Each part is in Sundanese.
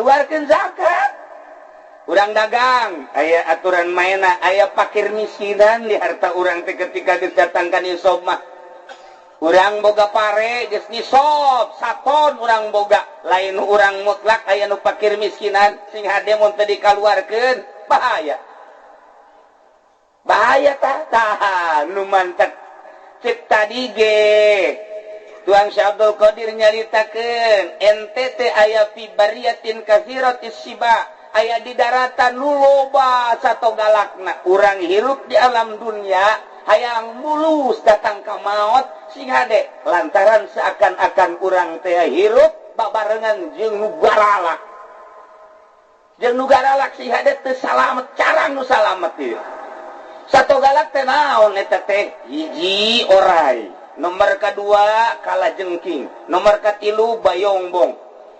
kaluarkeun zakat. Urang dagang aya aturan mainna, aya fakir miskinan di harta urang teh ketika geus datang ka nisab mah. Urang boga pare geus nisab 1 ton urang boga, lain urang mutlak aya nu fakir miskinan sing hade mun teu dikaluarkeun bahaya. Bahaya tah nu mantep cek tadi ge. Tuang Syekh Abdul Qadir nyaritakeun NTT aya fi bariyatin katsiratis siba, aya di daratan nu loba satogalakna. Urang hirup di alam dunia hayang mulus datang ka maot sing hade lantaran seakan-akan urang teh hirup babarengan jeung nu garalak. Jeung nu garalak sing hade teu salamet, carang nu salamet ieu. Satogalak teh naon eta teh? Hiji orai. Nomor kedua kalajengking, nomor katilu bayongbong,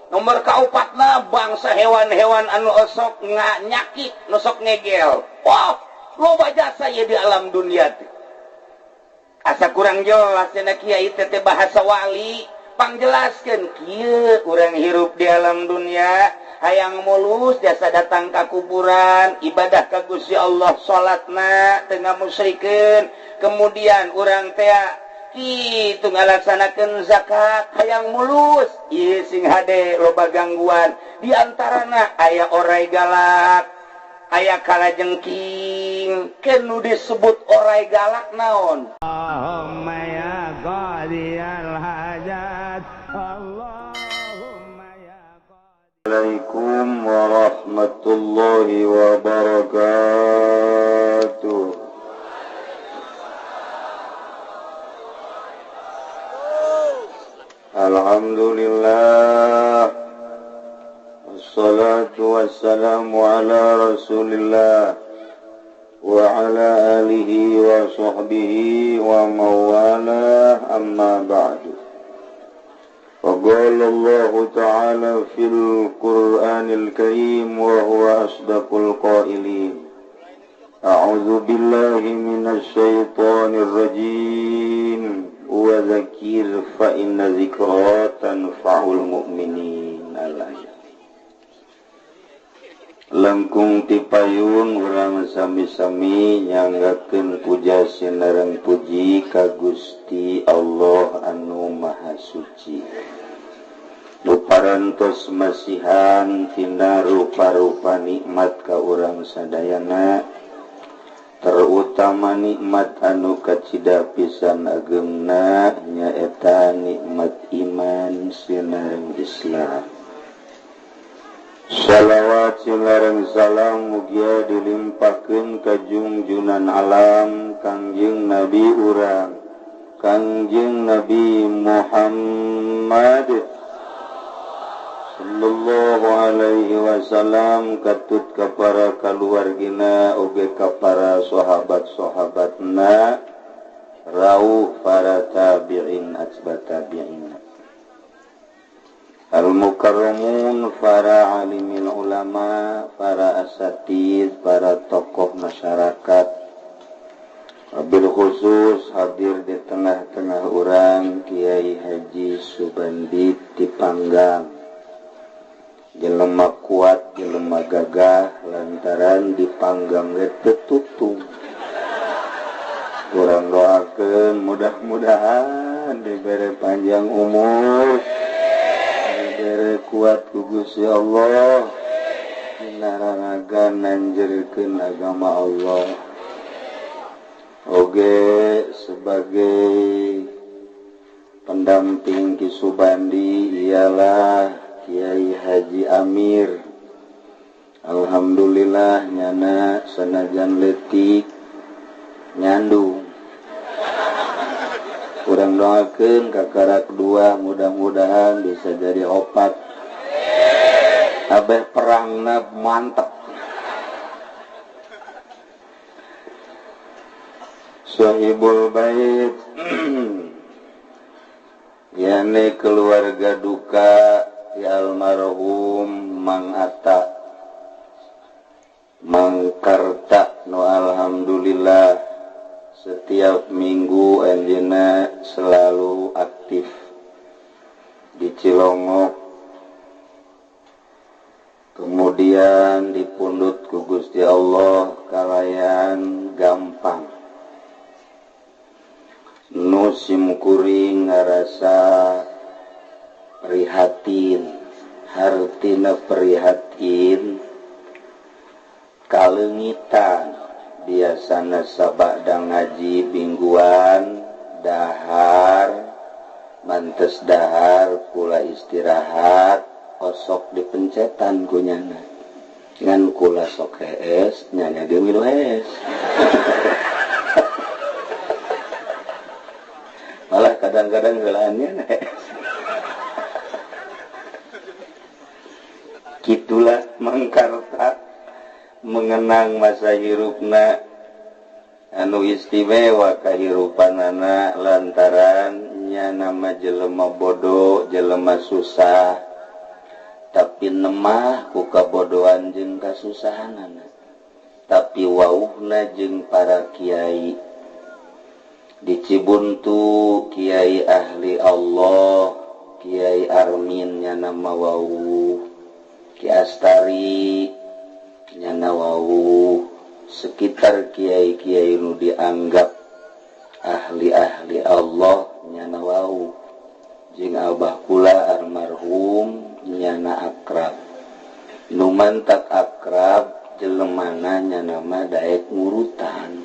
nomor kaopatna bangsa hewan-hewan anu osok nyakit, nu sok ngegel. Wah, loba jasa ye di alam dunia teh. Asa kurang jelas cenah kiai teh bahasa wali, pangjelaskeun kieu urang hirup di alam dunia hayang mulus jasa datang ka kuburan, ibadah ka Gusti Allah, salatna teu ngamusyrikeun, kemudian urang teh kitu ngalaksanakeun zakat hayang mulus, ieu sing hade loba gangguan. Di antarana aya orai galak, aya kalajengking. Keun disebut orai galak naon? Allahumma ya qadiyal hajat, Allahumma ya qadiyal. Assalamualaikum warahmatullahi wabarakatuh. Alhamdulillah, wassalatu wassalamu ala rasulillah wa ala alihi wa sahbihi wa mawalah, amma ba'du. Faqala Allah ta'ala fil Qur'anil Karim wa huwa asdaqul qailin. A'udzu billahi minasy syaithanir rajim. Wa dzakir fa inna dzikra tanfa'ul mu'minin. Langkung tipayun urang sami-sami nyanggakeun puja sinareng puji ka Gusti Allah anu Maha Suci. Nu parantos masihan tina rupa-rupa nikmat ka urang sadayana, terutama nikmat anu kacida pisan agemna nyaeta nikmat iman sinareng Islam. Shalawat sinareng salam mugia dilimpahkeun ka junjunan alam Kangjeng Nabi urang, Kangjeng Nabi Muhammad sallallahu alaihi wasallam, katut ka para kaluargina oge ka para sahabat-sahabatna, rauh para tabi'in atba tabi'in, al-mukarramun para alimin ulama, para asatid, para tokoh masyarakat. Wabil khusus hadir di tengah-tengah urang Kiai Haji Subandi Tipanggang, jelema kuat, jelema gagah lantaran dipanggang ge teu tutung. Urang doakeun mudah-mudahan dibere panjang umur, dibere kuat ku Gusti Allah, dinaranagan nanjeurkeun agama Allah. Oge sebagai pendamping Ki Subandi ialah Kiai Haji Amir. Alhamdulillah nyana sanajan leutik nyandung. Kurang doakeun kakara kedua mudah-mudahan bisa jadi opat. Abeh perangna mantep. Sahibul bait yane keluarga duka ya almarhum Mang Atta Mang Karta nu alhamdulillah setiap minggu anjeunna selalu aktif di Cilongok kemudian dipundhut ku Gusti Allah kalayan gampang nu simkuring ngarasa prihatin hartina prihatin kalengitan biasana sabada ngaji mingguan dahar mantes dahar kula istirahat osok dipencetan kunyana ngan kula sok hees nyanya ge milu hees malah kadang-kadang geulannya hees kitulah mangkarta mengenang masa hirupna anu istimewa kahirupanana lantaran nya nama jelema bodoh jelema susah tapi nemah ku kabodohan jeung kasusahanana tapi wauhna jeung para kiai di Cibuntu kiai ahli Allah kiai Armin nya nama wauh Ki Astari nya wauh sekitar kiai-kiai nu dianggap ahli-ahli Allah nya wauh jeung abah kula almarhum nyana akrab nu mantak akrab jelemana nya nama daek ngurutan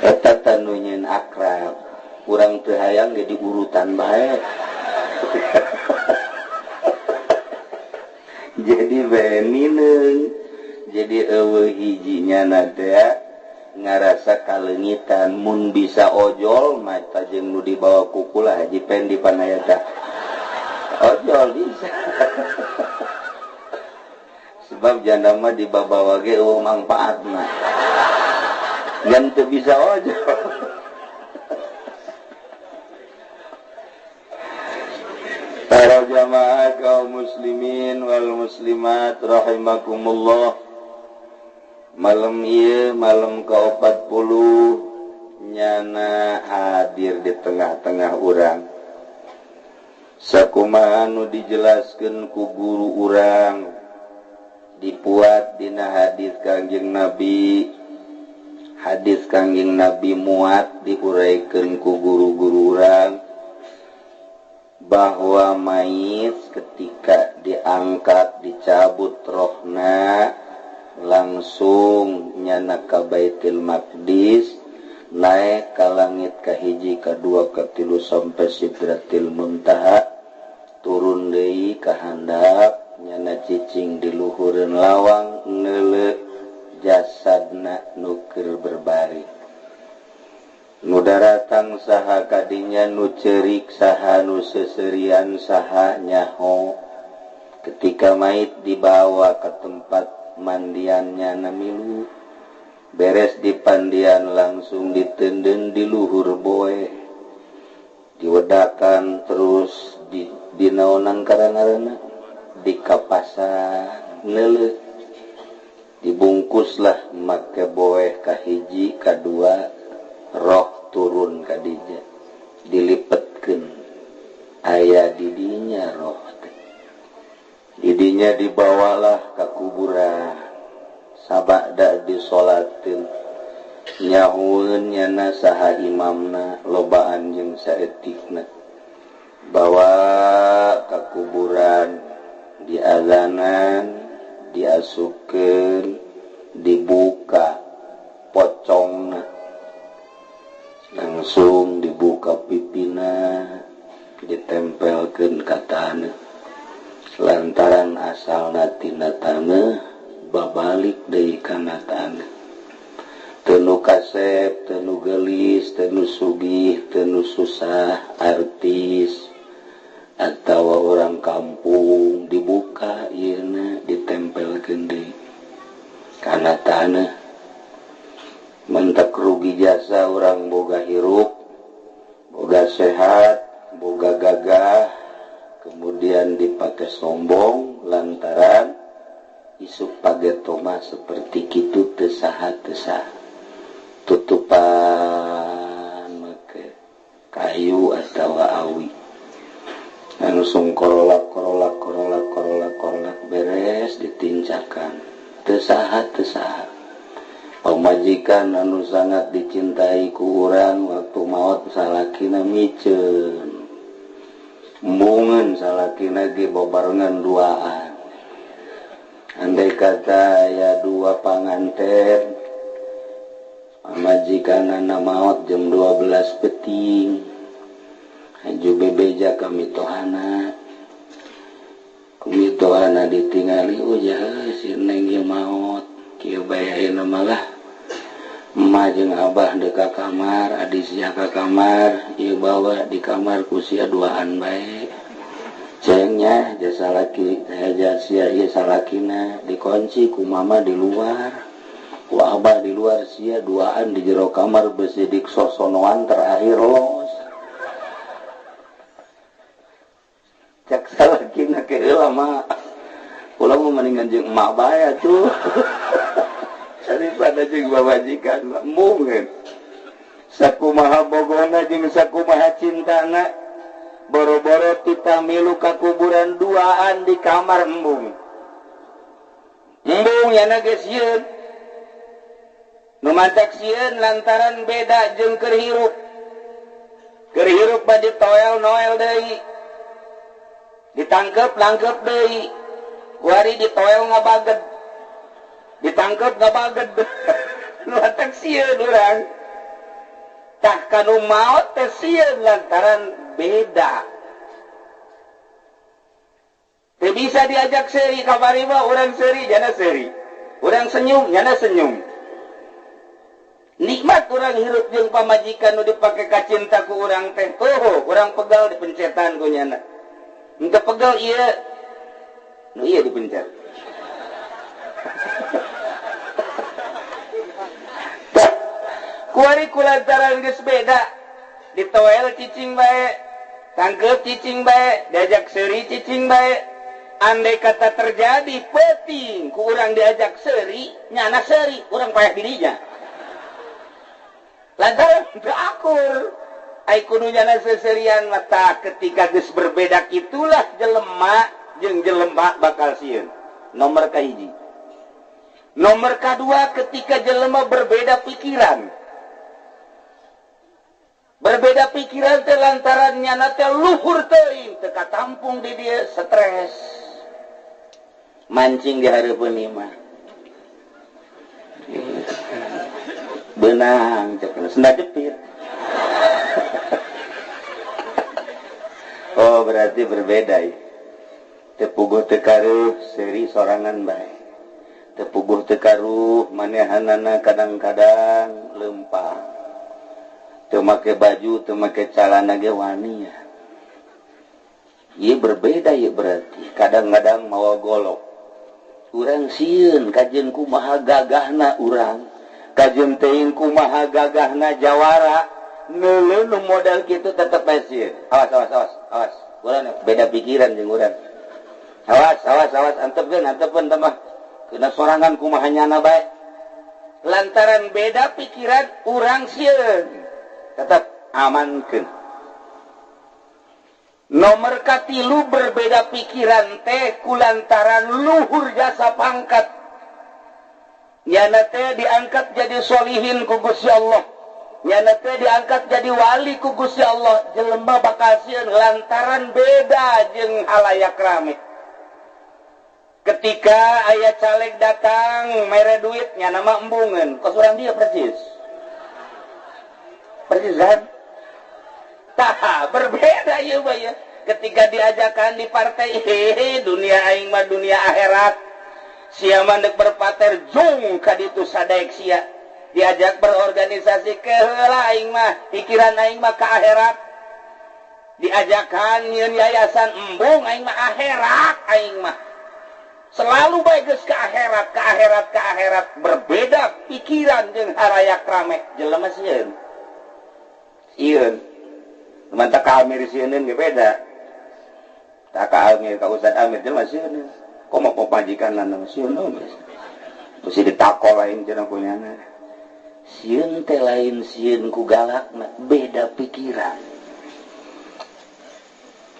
eta tanu nyeun akrab urang teu hayang ge diurutan bae jadi benineng jadi eueuh hiji nyana teh ngarasa kalengitan mun bisa ojol mata jeung nu dibawa ku kula Haji Pendi Panayata ojol bisa sebab janda mah dibawa ge manfaatna yang teu bisa ojol para jamaah kaum muslimin wal muslimat rahimakumullah malam ieu malam ke-40 nyana hadir di tengah-tengah urang sakumaha anu dijelaskeun ku guru urang dipuat dina hadis Kangjeng Nabi hadis Kangjeng Nabi muat diuraykeun ku guru-guru urang bahwa mayit ketika diangkat dicabut rohna langsung nyana ka Baitul Maqdis naik ka langit kahiji kadua katilu sampai Sidratil Muntaha turun deui ka handap nyana cicing di luhureun lawang neuleuh jasadna nu keur berbaring nu daratang saha kadinya nu ceurik saha nu seserian saha nyaho ketika mayit dibawa ke tempat mandiannya namilu beres dipandian langsung ditenden di luhur boe diwedakan terus di naonan karanarana di kapasan neuleuh dibungkuslah make boe kahiji kadua roh turun ka dija dilipetkeun aya didinya roh didinya dibawalah ka kuburan sabada disolatin nyahueun nyana saha imamna lobaan jeung saeutikna bawa ka kuburan diazanan diasupkeun dibuka pocongna langsung dibuka pipina ditempelkeun ka taneuh lantaran asalna tina taneuh babalik deui kana taneuh teu nu kasep teu nu geulis teu nu sugih teu nu susah artis atawa orang kampung dibuka ieuna ditempelkeun deui kana taneuh mentek rugi jasa orang boga hirup boga sehat boga gagah kemudian dipakai sombong lantaran isuk pagetoma seperti kitu teu saha tutupan make kayu atau awi anu sung korolak beres beres ditincakan tesaha pamajikan anu sangat dicintai ku urang waktu maot salakina micen embungeun salakina ge babarengan duaan. Andai kata ya dua panganten majikanana maot jam 12 peting haju bebeja ka mitohana kumitohana ditingali ujah si neng ge maot kieu bayaeuna malah emah jeung abah deka kamar adi sia ka kamar ieu bawa di kamar ku sia duaan bae cengnya jasa laki sia ieu salakina dikunci ku mama di luar ku abah di luar sia duaan di jero kamar besidik sosonoan terakhir los cek salakina ke heula mah ulah mah mendingan jeung emak bae atuh daripada jeung babajikan mungkin sakumaha bogona jeung sakumaha cintana boro-boro kita milu ka kuburan duaan di kamar embung yana geus sieun nu mantak sieun lantaran beda jeung keur hirup bade toel noel deui ditangkep langkep deui kuari ditoel ngabaged ditangkep ngabaged nu mantak sieun urang tah kanu maot teh sieun lantaran beda. Teu bisa diajak seuri kabari mah urang seuri jana seuri. Urang senyum jana senyum. Nikmat urang hirup jeung pamajikan nu dipake ka cinta ku urang teh. Urang pegal dipencetan ku nyana. Henteu pegal ieu. Nu ieu dipencet. Kuari kulantaran geus beda. Ditoel cicing bae. Tangkep cicing bae, diajak seuri cicing bae. Andai kata terjadi peting ku urang diajak seuri, nyana seuri, urang payah dirinya. Lantaran teu akur. Ai kudu nyana seseurian mata ketika geus berbeda kitulah jelema jeung jelema bakal sieun. Nomor kahiji. Nomor kadua ketika jelema berbeda pikiran. Berbeda pikiran teh lantaran nyana teh luhur teuing teu katampung di dieu stres mancing di hareupeun ieu mah beunang cek senda jepit oh berarti berbeda ya teu puguh teu karuh seuri sorangan bae teu puguh teu karuh manehanana kadang-kadang leumpah teu make baju, teu make calana ge wani ya. Ieu berbeda ya berarti. Kadang-kadang mawa golok. Urang sieun kajeun kumaha gagahna urang. Kajeun teuing kumaha gagahna jawara. Neuleun nu modal kitu tetep bae sieun. Awas. Urang beda pikiran jeung urang. Awas, antepkeun tambah. Keuna sorangan kumaha nyana bae. Lantaran beda pikiran urang sieun. Tetap amankeun. Nomor katilu berbeda pikiran teh kulantaran luhur jasa pangkat. Nyana teh diangkat jadi solihin ku Gusti Allah. Nyana teh diangkat jadi wali ku Gusti Allah. Jelema bakal sieun lantaran beda jeung halayak rame. Ketika aya caleg datang mere duit nyana mah embungeun. Kos urang dia persis. Persisan tah berbeda ya Pak ya ketika diajakan di partai dunia aing mah dunia akhirat sia mandek berpater jung ka ditu sadaek sia diajak berorganisasi ke heula aing mah pikiran aing mah ka akhirat diajakan nyeun yayasan embung aing mah akhirat aing mah selalu bae geus ka akhirat berbeda pikiran jeung harayak rame jelema sieun sieun mantap ka Amir sieun ge beda tak ka Amir ka Ustad Amir jelema sieun komo pamajikan lanang sieun mesti ditakol lain cenah kunyana sieun teh lain sieun ku galakna beda pikiran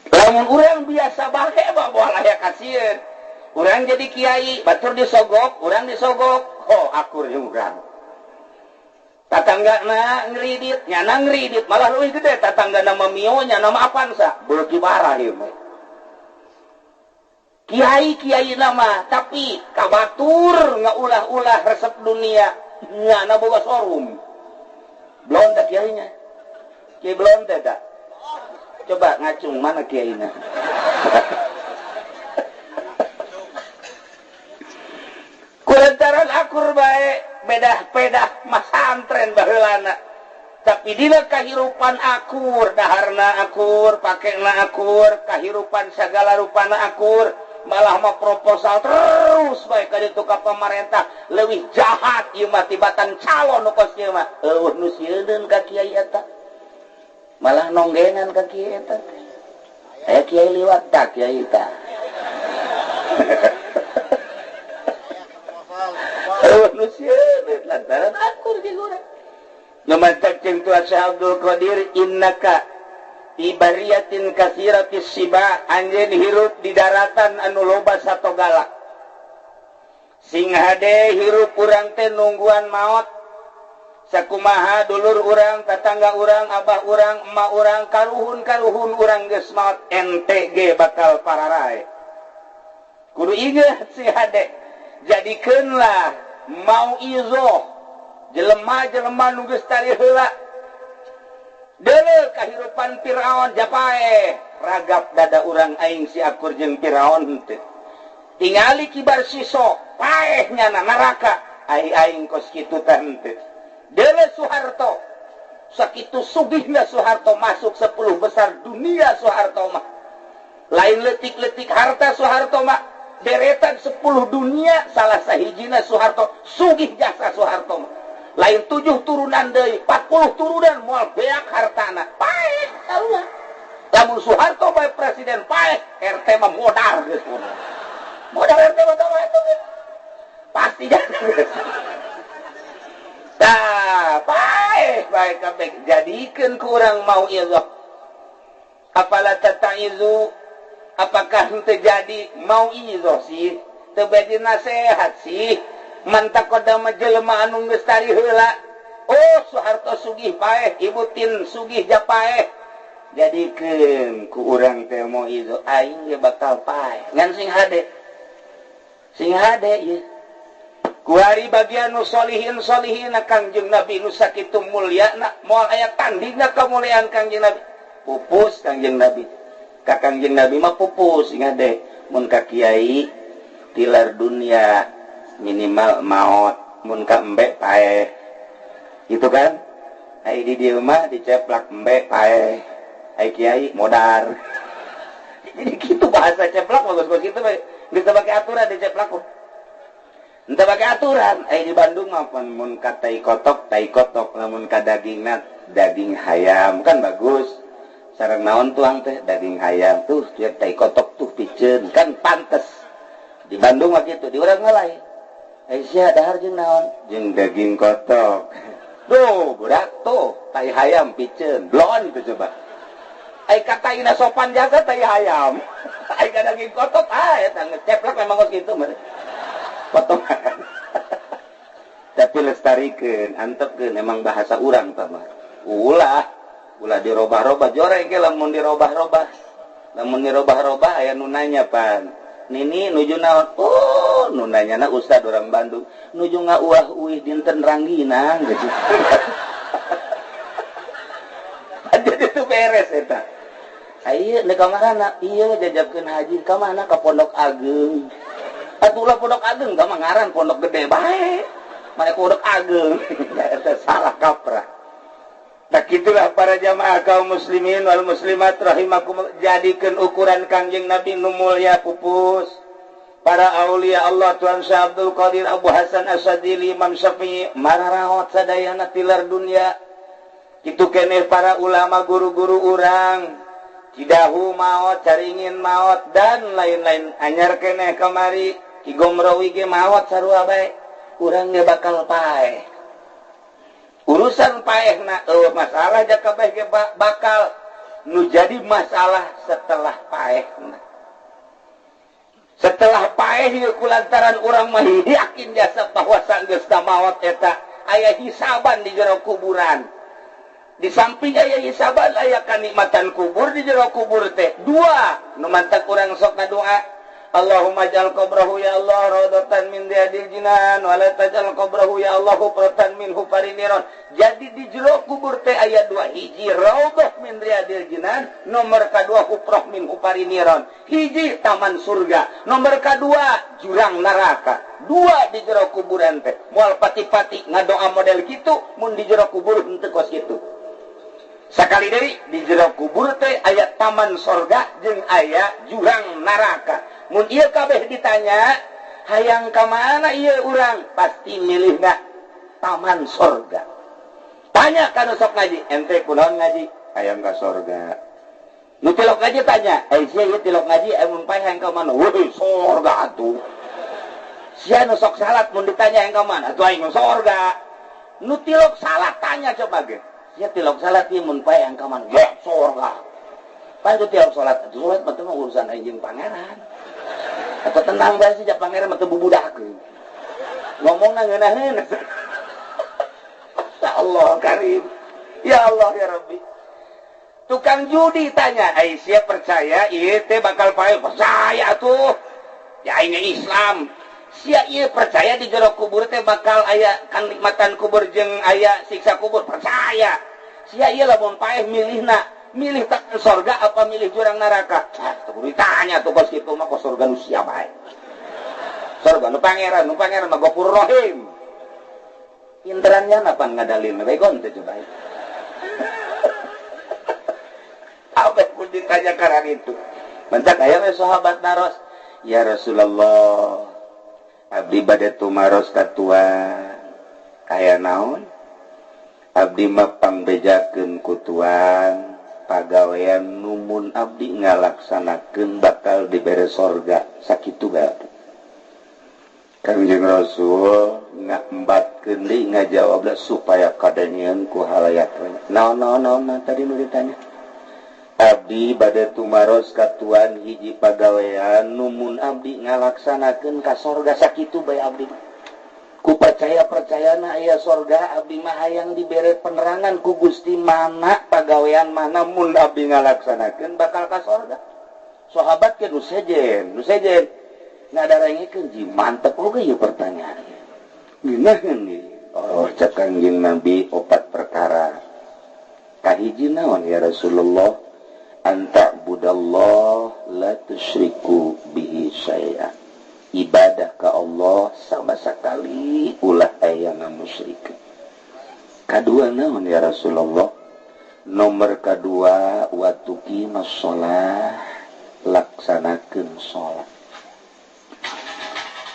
lamun urang biasa bae bawa layak ka sieun urang jadi kiai batur disogok urang disogok akur jeung urang tatanggana ngridit nyana ngridit malah leuwih gede tatanggana mamio nyana apansa beuki barah ieu mah kiai nama tapi kabatur ngaulah-ulah resep dunia nyana boga sorum belum tak kiainya kiai belum tak coba ngacung mana kiainya kulantaran akur bae bedah-bedah masantren baheulana tapi dina kahirupan akur daharna akur pakena akur kahirupan segala rupana akur malah mah proposal terus baik ka ditu ka pamarentah leuwih jahat ieu mah tibatan calon nu kos ieu mah nu sieun ka kiai eta malah nonggengan ka kiai eta aya kiai liwat tak kiai eta nu sieun lantaran akur di urang nyamantak jeung tu Abdul Qadir innaka ibariyatin kasiratis siba anjeun hirup di daratan anu loba sato galak sing hade hirup urang teh nungguan maot sakumaha dulur urang tetangga urang abah urang emak urang karuhun urang geus maot ente ge bakal pararae kudu inget si hade jadikeunlah mau izoh jelema-jelema nu geus tari heula deuleu kahirupan Firaun japae ragap dada urang aing si akur jeung Firaun teh tingali kibar siso paehnya neraka aing kos kitu teh teu deuleu Soeharto sakitu sugihna Soeharto masuk 10 besar dunia Soeharto mah lain leutik-leutik harta Soeharto mah deretan 10 dunia salah sahijina Soeharto sugih jasa Soeharto mah lain 7 turunan deui 40 turunan moal beak hartana paeh tarulah lamun Soeharto bae presiden paeh RT mah modal geus modal RT mah itu pasti geus tah paeh bae kabeh jadikeun ku urang mau ieu apala tataizu apakah henteu jadi mau ieu sih teu bade nasehat sih mantakoda jelema anu geus tari heula Soeharto sugih paeh Ibu Tin sugih japaeh jadikeun ku urang teh moal ieu aing ge bakal paeh ngan sing hade ieu ku hari bagian nu solihin Kangjeng Nabi nu sakitu mulyana moal aya tandingna kamuliaan Kangjeng Nabi pupus Kangjeng Nabi ka Kangjeng Nabi mah pupus sing hade mun ka kiai tilar dunia minimal maot mun ka embe paeh gitu kan ai di dieu mah diceplak embe paeh ai kiai modar jadi gitu bahasa ceplak bagus kitu bae geus teu bake aturan diceplak henteu bake aturan ai di Bandung mah mun ka tai kotok lamun ka dagingna daging hayam kan bagus sareng naon tuang teh daging hayam tuh tiap tai kotok tuh piceun kan pantes di Bandung mah kitu di urang lain Aisyah dahar jeung naon jeung daging kotok tuh budak tuh tai hayam piceun blon tuh coba ai kataina sopan jaga tai hayam ai ka daging kotok eta ngeceplak memang geus kitu mah potongan tapi lestarikeun antepkeun emang bahasa urang tah mah ulah dirobah-robah joreng ge lamun dirobah-robah aya nu nanya pan Nini nuju naon nu nanyana ustad orang Bandung nuju ngauah-uih dinten rangginang gitu jadi itu beres eta ieu ka mana ieu jajabkeun haji ka mana ka Pondok Ageng atulah Pondok Ageng ka mah ngaran pondok gede bae mane Pondok Ageng eta salah kaprah. Tak itulah para jamaah kaum muslimin wal muslimat rahimakumullah jadikeun ukuran Kangjeng Nabi nu mulya pupus para aulia Allah Tuan Syekh Abdul Qadir Abu Hasan Asyadzili Imam Syafi'i mararaot sadayana tilar dunia kitu keneh para ulama guru-guru urang cidahu maot caringin maot dan lain-lain anyar keneh kamari Ki Gomrowi ge maot sarua bae urang ge bakal paeh urusan paehna masalah jaka bae ge bakal nu jadi masalah setelah paehna setelah paeh kulantaran urang mah yakin jasa bahwa sanggeus maot eta aya hisaban di jero kuburan. Di samping aya hisaban aya kanikmatan kubur di jero kubur teh. Dua nu mantap urang sok ngadoa, Allahumma ja'al qabrahu ya Allah rawdatan min riyadil jinan wa la taj'al qabrahu ya Allah hufratan min hufarin niran. Jadi di jero kubur teh aya dua, hiji raudhah min riyadil jinan, nomor kadua hufrah min hufarin niran. Hiji taman surga, nomor kadua jurang neraka. Dua di jero kuburan teh. Moal pati-pati ngadoa model kitu mun di jero kubur henteu kos kitu. Sakali deui di jero kubur teh aya taman surga jeung aya jurang neraka. Mun ieu kabeh ditanya, hayang ka mana ieu urang? Pasti milihna taman surga. Tanya kana sok ngaji, ente kunaon ngaji? Hayang ka surga. Nu tilok ngaji tanya, sia ieu tilok ngaji mun pae hayang ka mana? Weuh, surga atuh. Sia nu sok salat mun ditanya hayang ka mana? Atuh aing surga. Nu tilok salat tanya coba ge. Sia tilok salat ieu mun pae hayang ka mana? Ya, surga. Pae tu tilok salat, salat mah teh urusan aing jeung pangeran. Atau tenang bae sih jak pangeran mah teu bubudakeun. Ngomongna ngeunaheun. Ya Allah Karim. Ya Allah ya Rabbi. Tukang judi tanya, "Aisyah percaya ieu teh bakal pae?" Percaya tuh. Ya ini Islam. Sia ieu percaya di jero kubur teh bakal aya kanikmatan kubur jeung aya siksa kubur. Percaya. Sia ieu lamun pae milih tak surga apa milih jurang neraka? Tuh ditanya tuh kos kitu mah kos surga nu sia bae. Surga nu pangeran mah Ghafurur Rahim. Pinterannya napan ngadalin begon teh coba. Apa pun ditanya karena itu. Mentak aya we sahabat naros, "Ya Rasulullah, abdi bade tumaros ka tuan. Aya naon? Abdi mah pangbejakeun ku tuan. Pagawean numun abdi ngalaksanakeun bakal dibere sorga." Sakitu ga Kanjeng Rasul ngambatkeun deui ngajawab supaya kadanyeun ku halayak. Naon tadi nu ditanya? Abdi bade tumaros ka tuan hiji pagawean numun abdi ngalaksanakeun ka sorga. Sakitu bae abdi. Ku percayana aya sorga, abdi mah hayang dibere penerangan ku Gusti mana pagawean mana mun abdi ngalaksanakeun bakal ka sorga. Sahabat ke nu sejen ngadarengikeun ji mantep oge ieu pertanyaan. Geunaheun ieu. Oh, cek Kanjeng Nabi opat perkara. Kahiji naon ya Rasulullah? Anta budallah la tusyriku bihi syai'a. Ibadah ke Allah sama sekali ulah aya ngamusyrik. Kadua naon ya Rasulullah? Nomor kadua watuqimas shalah, laksanakeun salat.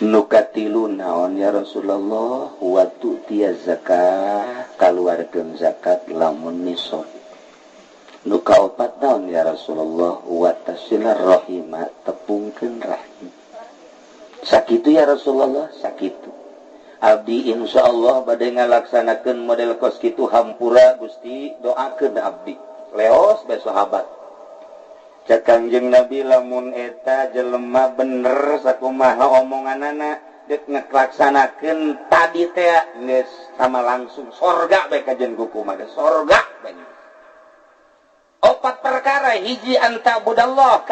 Nu katilu naon ya Rasulullah? Watu'tiyaz zakah, kaluarkeun zakat lamun nisab. Nu kaopat naon ya Rasulullah? Watasilar rahimah, tepungkeun rahim. Sakitu ya Rasulullah, sakitu. Abdi insyaallah bade ngalaksanakeun model kos kitu hampura Gusti doakeun abdi. Leos bae sahabat. Cak Kanjeng Nabi lamun eta jelema bener sakumaha omonganana deuk ngelaksanakeun tadi teh geus sama langsung sorga bae kajen kumaha ge sorga bae. Opat perkara hiji anta budallah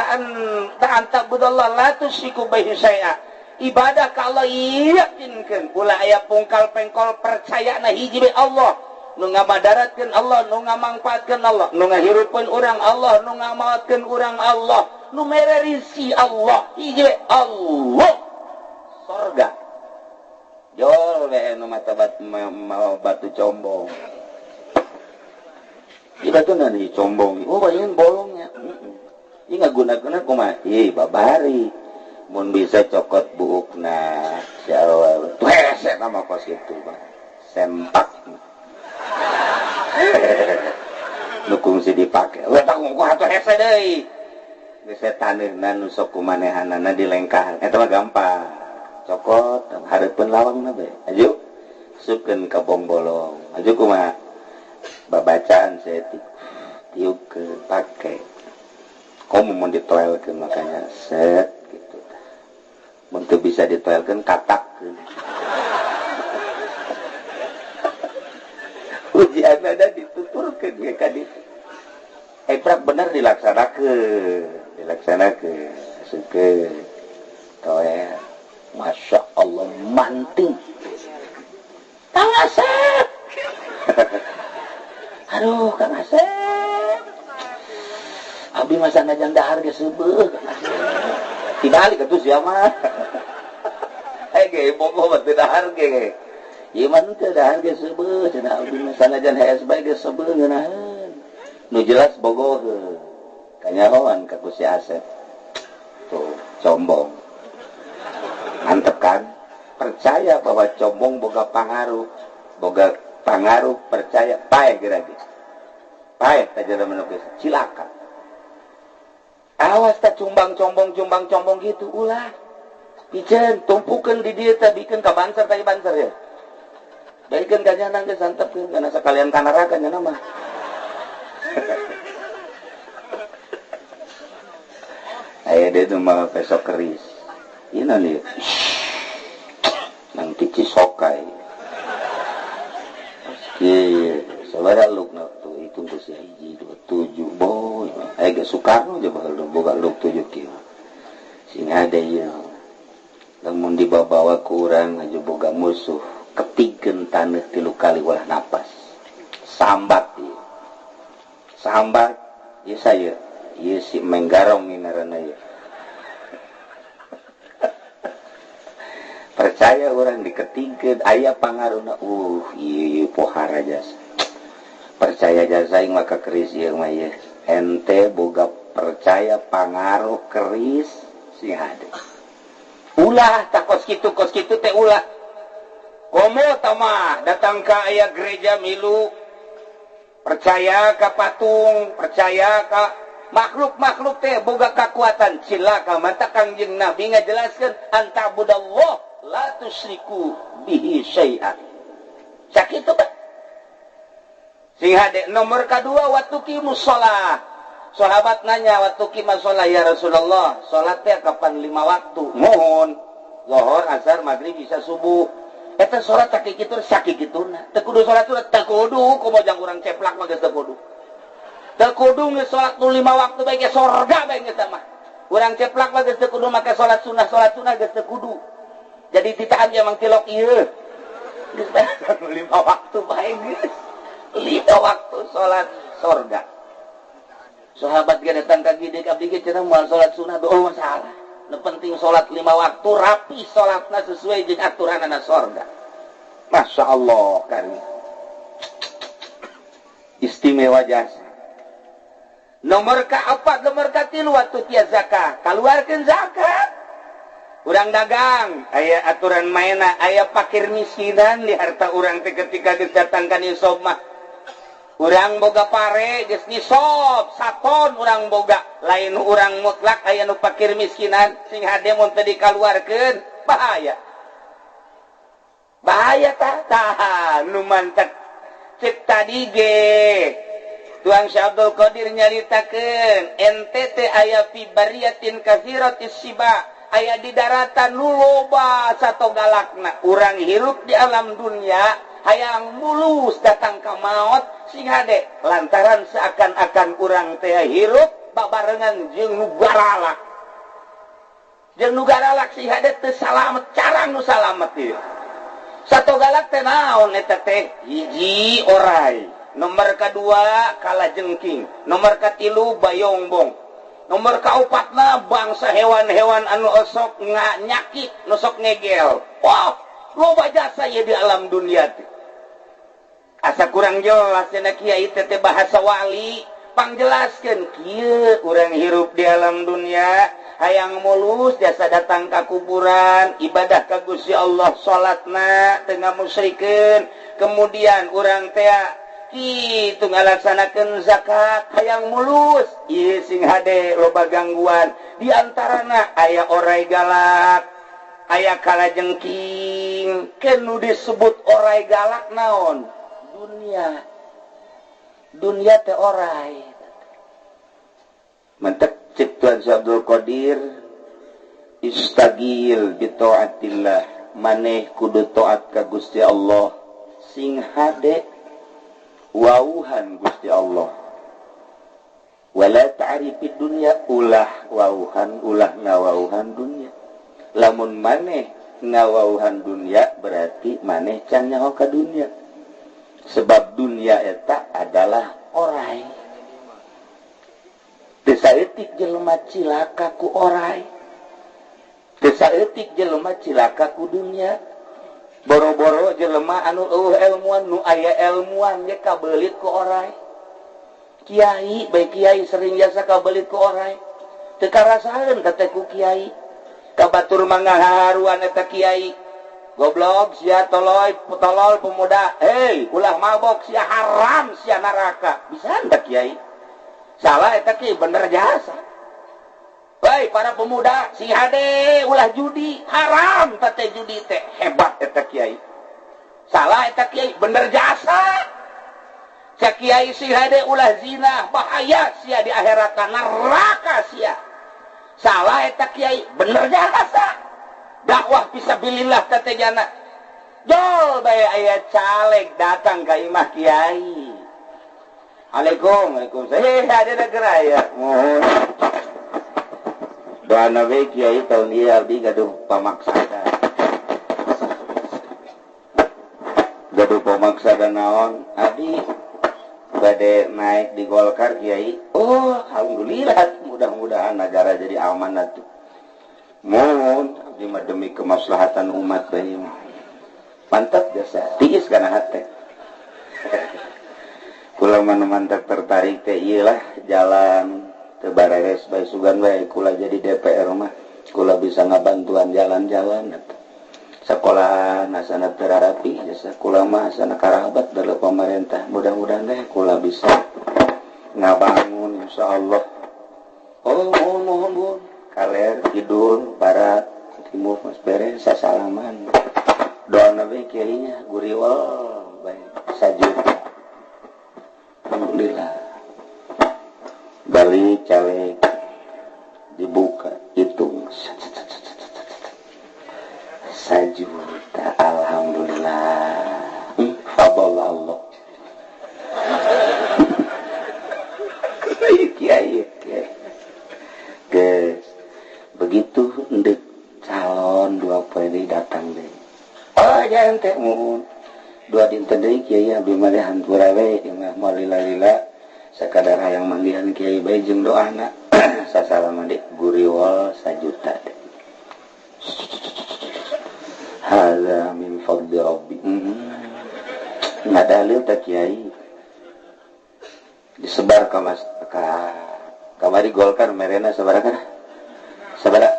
la tusyriku bihi syai'a. Ibadah ka Allah yakinkeun ulah aya pungkal pengkol percayana hiji be Allah nu ngamadaratkeun Allah nu ngamangpaatkeun Allah nu ngahirupkeun urang Allah nu ngamaotkeun urang Allah nu mere rizki Allah hiji be Allah surga jol we nu mata batu combong ibatuna ni combong oh bayeun bolongnya ieu ngagunakeunna kumaha babari mun bisa cokot buukna siawa tuh hese nama kos itu bang sempak nukung si dipake we tak ngoko atuh hese deui geus taneunna nu sok kumanehanana dilengkahan eta mah gampang cokot hareupeun lawangna bae aju supkeun ka bong-bolong aju kumaha babacaan setik tiup ke pake komo mun ditoelkeun makanya set untuk bisa ditoelkan katak ujian ada dituturkan ya kadit prak bener dilaksanakan suke toel Masya Allah manting Kang Asep aduh Kang Asep abdi masa ngajang dahar ge seubeuh Kang Asep dibalik atuh sia mah ge bobo teu dahar ge ieu mah teu dahar ge seubeuh cenah abdi masa ngajang HS bae ge seubeuh ngeunaheun nu jelas bogoh kanyahoan ka ku si Asep tuh combong mantep kan percaya bahwa combong boga pangaruh percaya pae geragi pae tajana menukis cilaka awas tak cumbang combong gitu ulah pijen tumpukeun di dieu teh bikeun ka banser tadi banser ya baikeun ka nyana geus santepkeun kana sakalian ka neraka nyana mah aya dia tuh mah besok keris ieu naon ieu nang tici sokai iya saudara lukna tuh hitung tuh si hiji 27 boy ge Soekarno aja bakal boga luk 7 kieu sing ada ieu lamun dibawa ku urang aja boga musuh ketigkeun taneuh 3 kali ulah napas sambat ieu sambat ieu saya ieu si Menggarong ngaranna ieu percaya orang diketingkeun aya pangaruhna ieu pohara jasa percaya jasa ing maka keris ieu mah ieu ente boga percaya pangaruh keris sing hade ulah tak kos kitu teh ulah komo tamah datang ka aya gereja milu percaya ka patung percaya ka makhluk teh boga kakuatan cilaka mata Kangjeng Nabi ngajelaskeun antabudallah la tusyriku bihi syai'an sakitu kan sing hade nomor kedua watuqimus shalah sahabat nanya watuqimus shalah ya Rasulullah salat teh kapan 5 waktu mohon zuhur asar maghrib isya subuh eta salat tak kitu sakituna teu kudu salat teu kudu kumaha jang urang ceplak mah geus teu kudu teu kudu geus salat 5 waktu bae ge sorga bae geus mah urang ceplak mah geus teu kudu make salat sunah geus teu kudu jadi ditahan emang tilok ieu geus 5 waktu bae geus 5 waktu salat sorga sahabat ge datang ka gede abdi ge cenah moal salat sunah doa masalah nu penting salat 5 waktu rapi salatna sesuai jeung aturanna sorga Masya Allah kan istimewa jasa nomor ka-4 nomor ka-3 waktu tia zakat kaluarkeun zakat urang dagang aya aturan mainna aya fakir miskinan di harta urang teh ketika geus datang ka nisab mah urang boga pare geus nisab saton urang boga lain urang mutlak aya nu fakir miskinan sing hade mun teu dikaluarkeun bahaya tah nu mantep cek tadi ge Tuang Syekh Abdul Qadir nyaritakeun ente teh aya fi bariyatin katsiratis siba aya di daratan nu loba satogalakna urang hirup di alam dunia hayang mulus datang ka maot sing hade lantaran seakan-akan urang teh hirup babarengan jeung nu garalak sing hade teu salamet carang nu salamet ieu satogalak teh naon eta teh hiji orai nomor kedua kalajengking nomor katilu bayongbong nomor kaupatna bangsa hewan-hewan anu osok nyakit nosok ngegel wah loba jasa ya di alam dunia teh asa kurang jelas cenah kiai teh bahasa wali pangjelaskeun kieu urang hirup di alam dunia hayang mulus jasa datang ka kuburan ibadah ka Gusti Allah salatna teu ngamusyrikeun kemudian urang teh kitu ngalaksanakeun zakat hayang mulus ieu sing hade loba gangguan di antarana aya orai galak aya kalajengking keun disebut orai galak naon dunia teh orai mantep cek Tuan Syekh Abdul Qadir istagil bi taatillah, maneh kudu taat ka Gusti Allah sing hade wauhan Gusti Allah. Wala ta'rifid dunya, ulah wauhan, ulah ngawauhan dunya. Lamun maneh ngawauhan dunya berarti maneh can nyaho ka dunya. Sebab dunya eta adalah orai. Teu saeutik jelema cilaka ku orai. Teu saeutik jelema cilaka ku dunya. Boro-boro jelema anu ilmuan, nu aya ilmuan ge kabelit ku orai. Kiai, baik kiai sering jasa kabelit ku orai. Teu karasaheun teh ku kiai. Kabatur mangaharuan eta kiai. Goblok sia tolol pemuda. Hei, ulah mabok sia haram sia neraka. Bisa anda kiai? Salah eta ki bener jasa. Baik para pemuda, si hade ulah judi, haram teh judi teh. Hebat eta kiai. Salah eta kiai, bener jasa. Sia kiai si hade ulah zina, bahaya sia di akhirat neraka sia. Salah eta kiai, bener jasa. Dakwah fisabilillah teh jana. Jol bae aya caleg datang ka imah kiai. Waalaikumsalam. Ada negara ya. Mohon. Doa nabi kiai tahun ieu abdi gaduh pamaksada. Gaduh pamaksada naon? Abdi bade naik di Golkar kiai. Oh, alhamdulillah, mudah-mudahan negara jadi aman atuh. Mohon abdi mah demi kemaslahatan umat bae mah. Mantap jasa. Tiis kana hate. Kula mantap tertarik teh ieu lah jalan teu bareres bae sugan bae kula jadi DPR mah. Kula bisa ngabantuan jalan-jalan atuh. Sekolah asana terarapi jasa kula mah asana karabat dari pemerintah. Mudah-mudahan deh kula bisa ngabangun insyaallah. Oh, mohon Bu. Kaler, kidul, barat, timur, mas beres, sasalaman. Doa nabi kiainya guriwal, baik, sajud. Alhamdulillah. Balik caleg dibuka, hitung. Sajud, alhamdulillah. Fadl Allah. Kiai. Guys. Begitu ndek calon 2 poe datang deh. Oh jangan teh muhun. 2 dinten deui kiai abdi mah hampura we imah moal lila-lila sakadar hayang manggihan kiai bae jeung doana. Sasalama deh guriwal sajuta deh. Hadza min fadli rabbi. Ngadalil teh kiai. Disebar ka kamari Golkar merena sabaraha? Sabara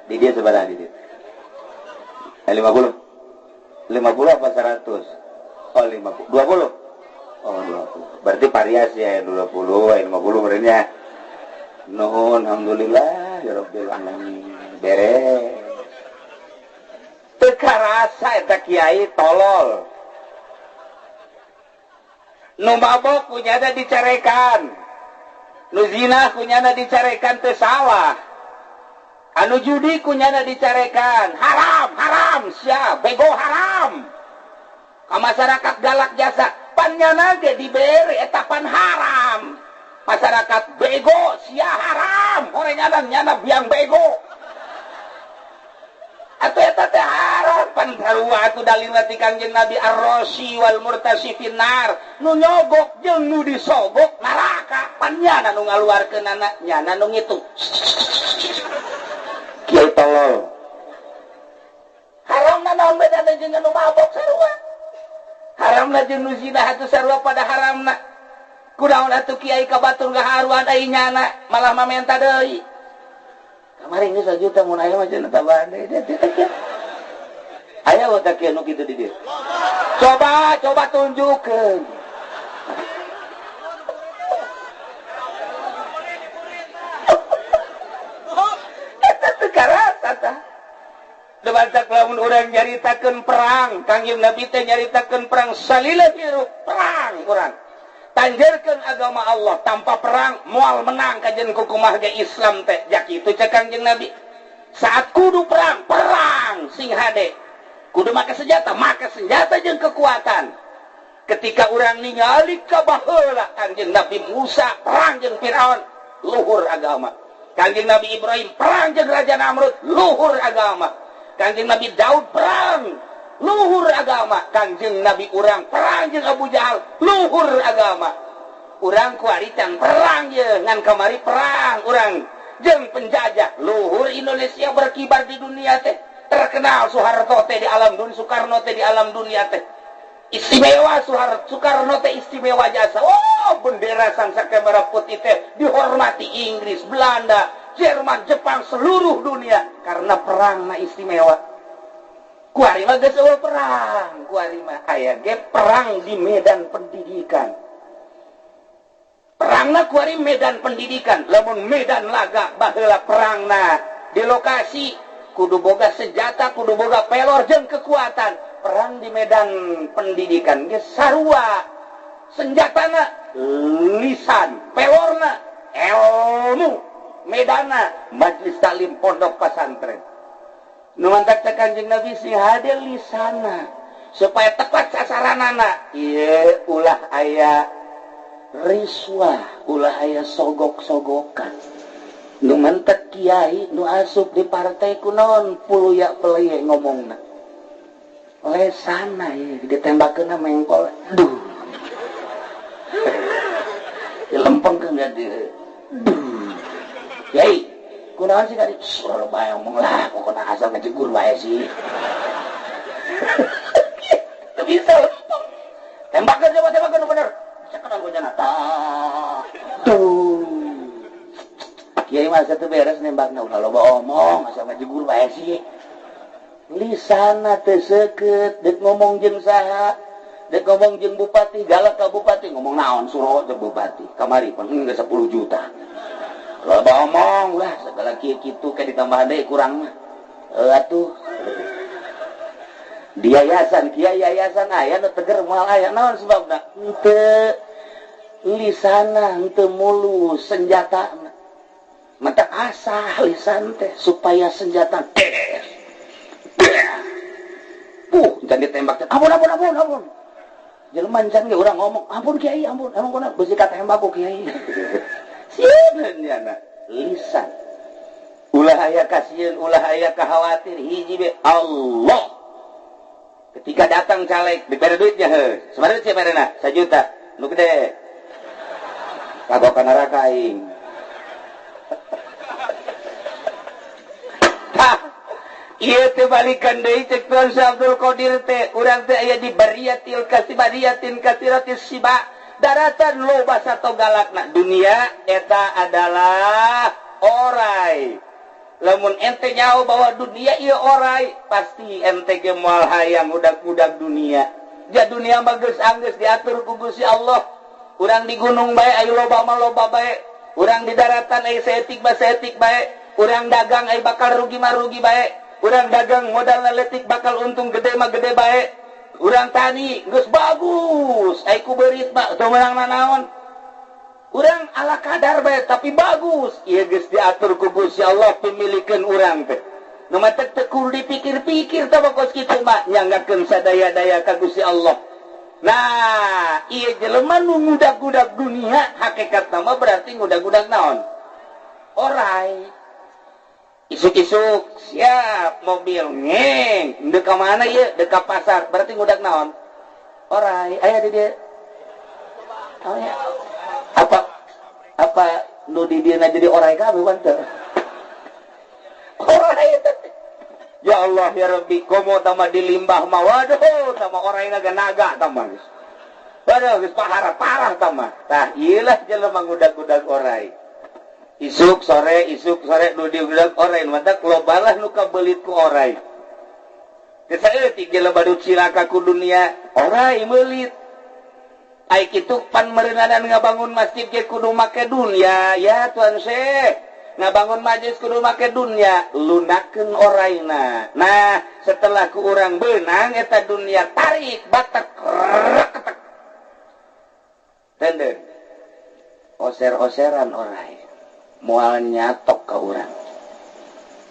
di dia sabara di dia 50 apa 100? Oh 50 20? Oh 20 berarti variasi ya 20 50 berenya nuhun alhamdulillah ya rabbil alamin beres teu karasa eta kiai tolol nu mabok kunyana dicarekan nu zina kunyana dicarekan teu salah. Anu judi kunyana dicarekan haram sia bego haram ka masyarakat galak jasa pannyana ge dibere etapan haram masyarakat bego sia haram horengan biang bego atuh eta teh haram pan sarua atuh dalilna ti Kangjeng Nabi ar-rasi wal murtasifin nar nu nyogok jeung nu disogok neraka pannyana nu ngaluarkeun nyana nu ngitung kiai tolol haramna naon bedana jeung anu mabok sarua haramna jeung nu zina atuh sarua pada haramna kunaon atuh kiai ka batur gaharuan ai nyana malah mamenta deui kamari geus sajuta mun aya mah cenah tambahan deui aya we ka kieu nu kitu di dieu coba tunjukkeun Debantak lamun urang nyaritakeun perang, Kangjeng Nabi teh nyaritakeun perang salila biru, perang urang. Tanjerkeun agama Allah tanpa perang moal menang kajen kukumah ge Islam teh. Jak kitu cek Kangjeng Nabi. saat kudu perang sing hade kudu make senjata jeung kekuatan. Ketika orang ningali ka baheula Kangjeng Nabi Musa perang jeung Firaun luhur agama. Kangjeng Nabi Ibrahim perang jeung Raja Namrud luhur agama. Kangjeng Nabi Daud perang luhur agama. Kangjeng Nabi urang perang jeung Abu Jahal luhur agama. Urang kuari can perang ye ngan kamari perang urang jeung penjajah luhur. Indonesia berkibar di dunia teh, terkenal Soeharto teh di alam dunia, Soekarno teh di alam dunia teh istimewa. Soekarno teh istimewa jasa. Oh, bendera Sangsaka Merah Putih teh dihormati Inggris, Belanda, Jerman, Jepang, seluruh dunia karena perang na istimewa. Kuari mah geus eueuh perang, kuari mah aya ge perang di medan pendidikan. Perangna kuari medan pendidikan, lamun medan laga baheula perangna di lokasi kudu boga senjata, kudu boga pelor jeung kekuatan. Perang di medan pendidikan ge sarua, senjatana lisan, pelorna ilmu, medana majelis taklim pondok pesantren. Nu mantak teh Kanjeng Nabi sing hade lisana supaya tepat sasaranana. Ieu ulah aya riswah, ulah aya sogok-sogokan. Nu mantak kiai nu asup di partai kunaon puluya peleye ngomongna. Lesana ya ditembakeun mengkol. Duh. Dilempengkeun dia. Duh. Yai, kunaon sih tadi suruh bae ngomong lah, pokoknya asal ngejegur bae sih. Teu bisa lempeng. Tembakeun coba tembakeun bener. Cakaran gua cenah. Duh. Kiai mah teu beres nembakna ulah loba omong, asal ngejegur bae sih. Lisana teu seukeut dek ngomong jeung saha, dek ngomong jeung bupati, galak ka bupati ngomong naon suruh jeung bupati kamari pun geus 10 juta. Loba omong lah segala kieu-kitu ke ditambahan deui kurang mah. Atuh di yayasan kiai yayasan aya nu teger moal aya naon sebabna? Henteu lisana henteu mulus senjatana. Mata asah lisan teh supaya senjata des. Jangan ditembak. Ampun. Jelema can ge urang ngomong, ampun kiai, ampun. Emang kuna beusi ka tembak ku kiai. Sieun nya lisan. Ulah aya kasieun, ulah aya kahawatir, hiji be Allah. Ketika datang caleg, dibere duitnya heuh. Sabaraha sih barena? 1 juta. Nu gede. Kagok ka neraka aing. Ieu teh balikan deui cek Tuan Syekh Abdul Qadir teh, urang teh aya di bariyatin kasiratis siba, daratan loba sato galakna. Dunia eta adalah orai. Lamun ente nyaho bahwa dunia ieu orai, pasti ente ge moal hayang udag-udag dunia. Ja dunia mah geus anggeus diatur ku Gusti Allah. Urang di gunung bae aya loba mah loba bae. Urang di daratan aya saeutik bae. Urang dagang aya bakal rugi mah rugi bae. Urang dagang modal letik bakal untung gede mah gede bae. Urang tani geus bagus, ai ku beurit mah teu meunang nanaon. Urang ala kadar bae tapi bagus. Ieu geus diatur ku Gusti Allah pemilikeun urang teh. Nu mah teu kudu dipikir-pikir teh bakos kitu mah nyanggakeun sadaya-daya ka Gusti Allah. Nah, ieu jelema nu ngudag-udag dunia hakikatna mah berarti ngudag-udag naon? Orai. Isuk-isuk siap mobil ngeng dek ka mana ieu dek ka pasar berarti ngudag naon orai aya di dieu oh, ya. apa nu di dieu jadi orai kabeh wan teu orai ya Allah ya Rabbi komo tama di limbah mah waduh tama orai naga tama waduh geus parah tama tah ieu lah jelema ngudag-udag orai. Isuk sore nu diudag orai mata lobalah nu kabelit ku orai. Teu saeutik jelema badut cilaka ku dunia, orai meulit. Ai kitu pan meureunanan ngabangun masjid ge kudu make dunya, ya Tuan Syekh. Ngabangun majelis kudu make dunya, lunakeun oraina. Nah, setelah ku urang beunang eta dunya tarik batak reketek. Tenden. Oser-oseran orai. Moal nyatok ka urang.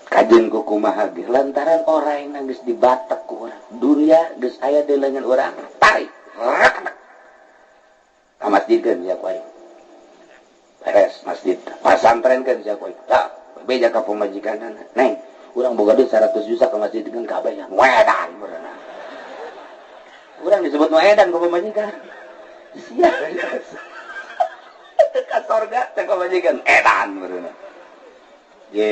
kajen kumaha ge lantaran orang yang geus dibatek ku urang dunia geus aya di leungeun urang tarik ka masjidkeun sia ku aing beres masjid pasantrenkeun sia ku aing tah beja ka pamajikanana neng urang boga duit 100 juta ka masjidkeun ka abah wedan beurana urang disebut wedan ku pamajikan sia ka sorga teh ka pamajikan edan beurana ye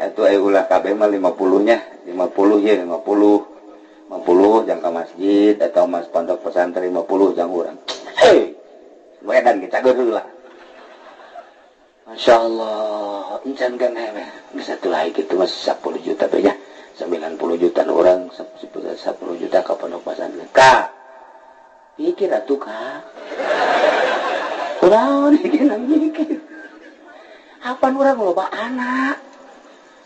atuh aya ulah kabeh mah 50-nya 50 ye 50 jang ka masjid atau mas pondok pesantren 50 jang urang hei wedan kita geureulah masyaallah encan kan geus atuh lain kitu mah 10 juta teh nya 90 juta orang 10 juta ka pondok pesantren ka pikir atuh ka urang mikir apa urang loba anak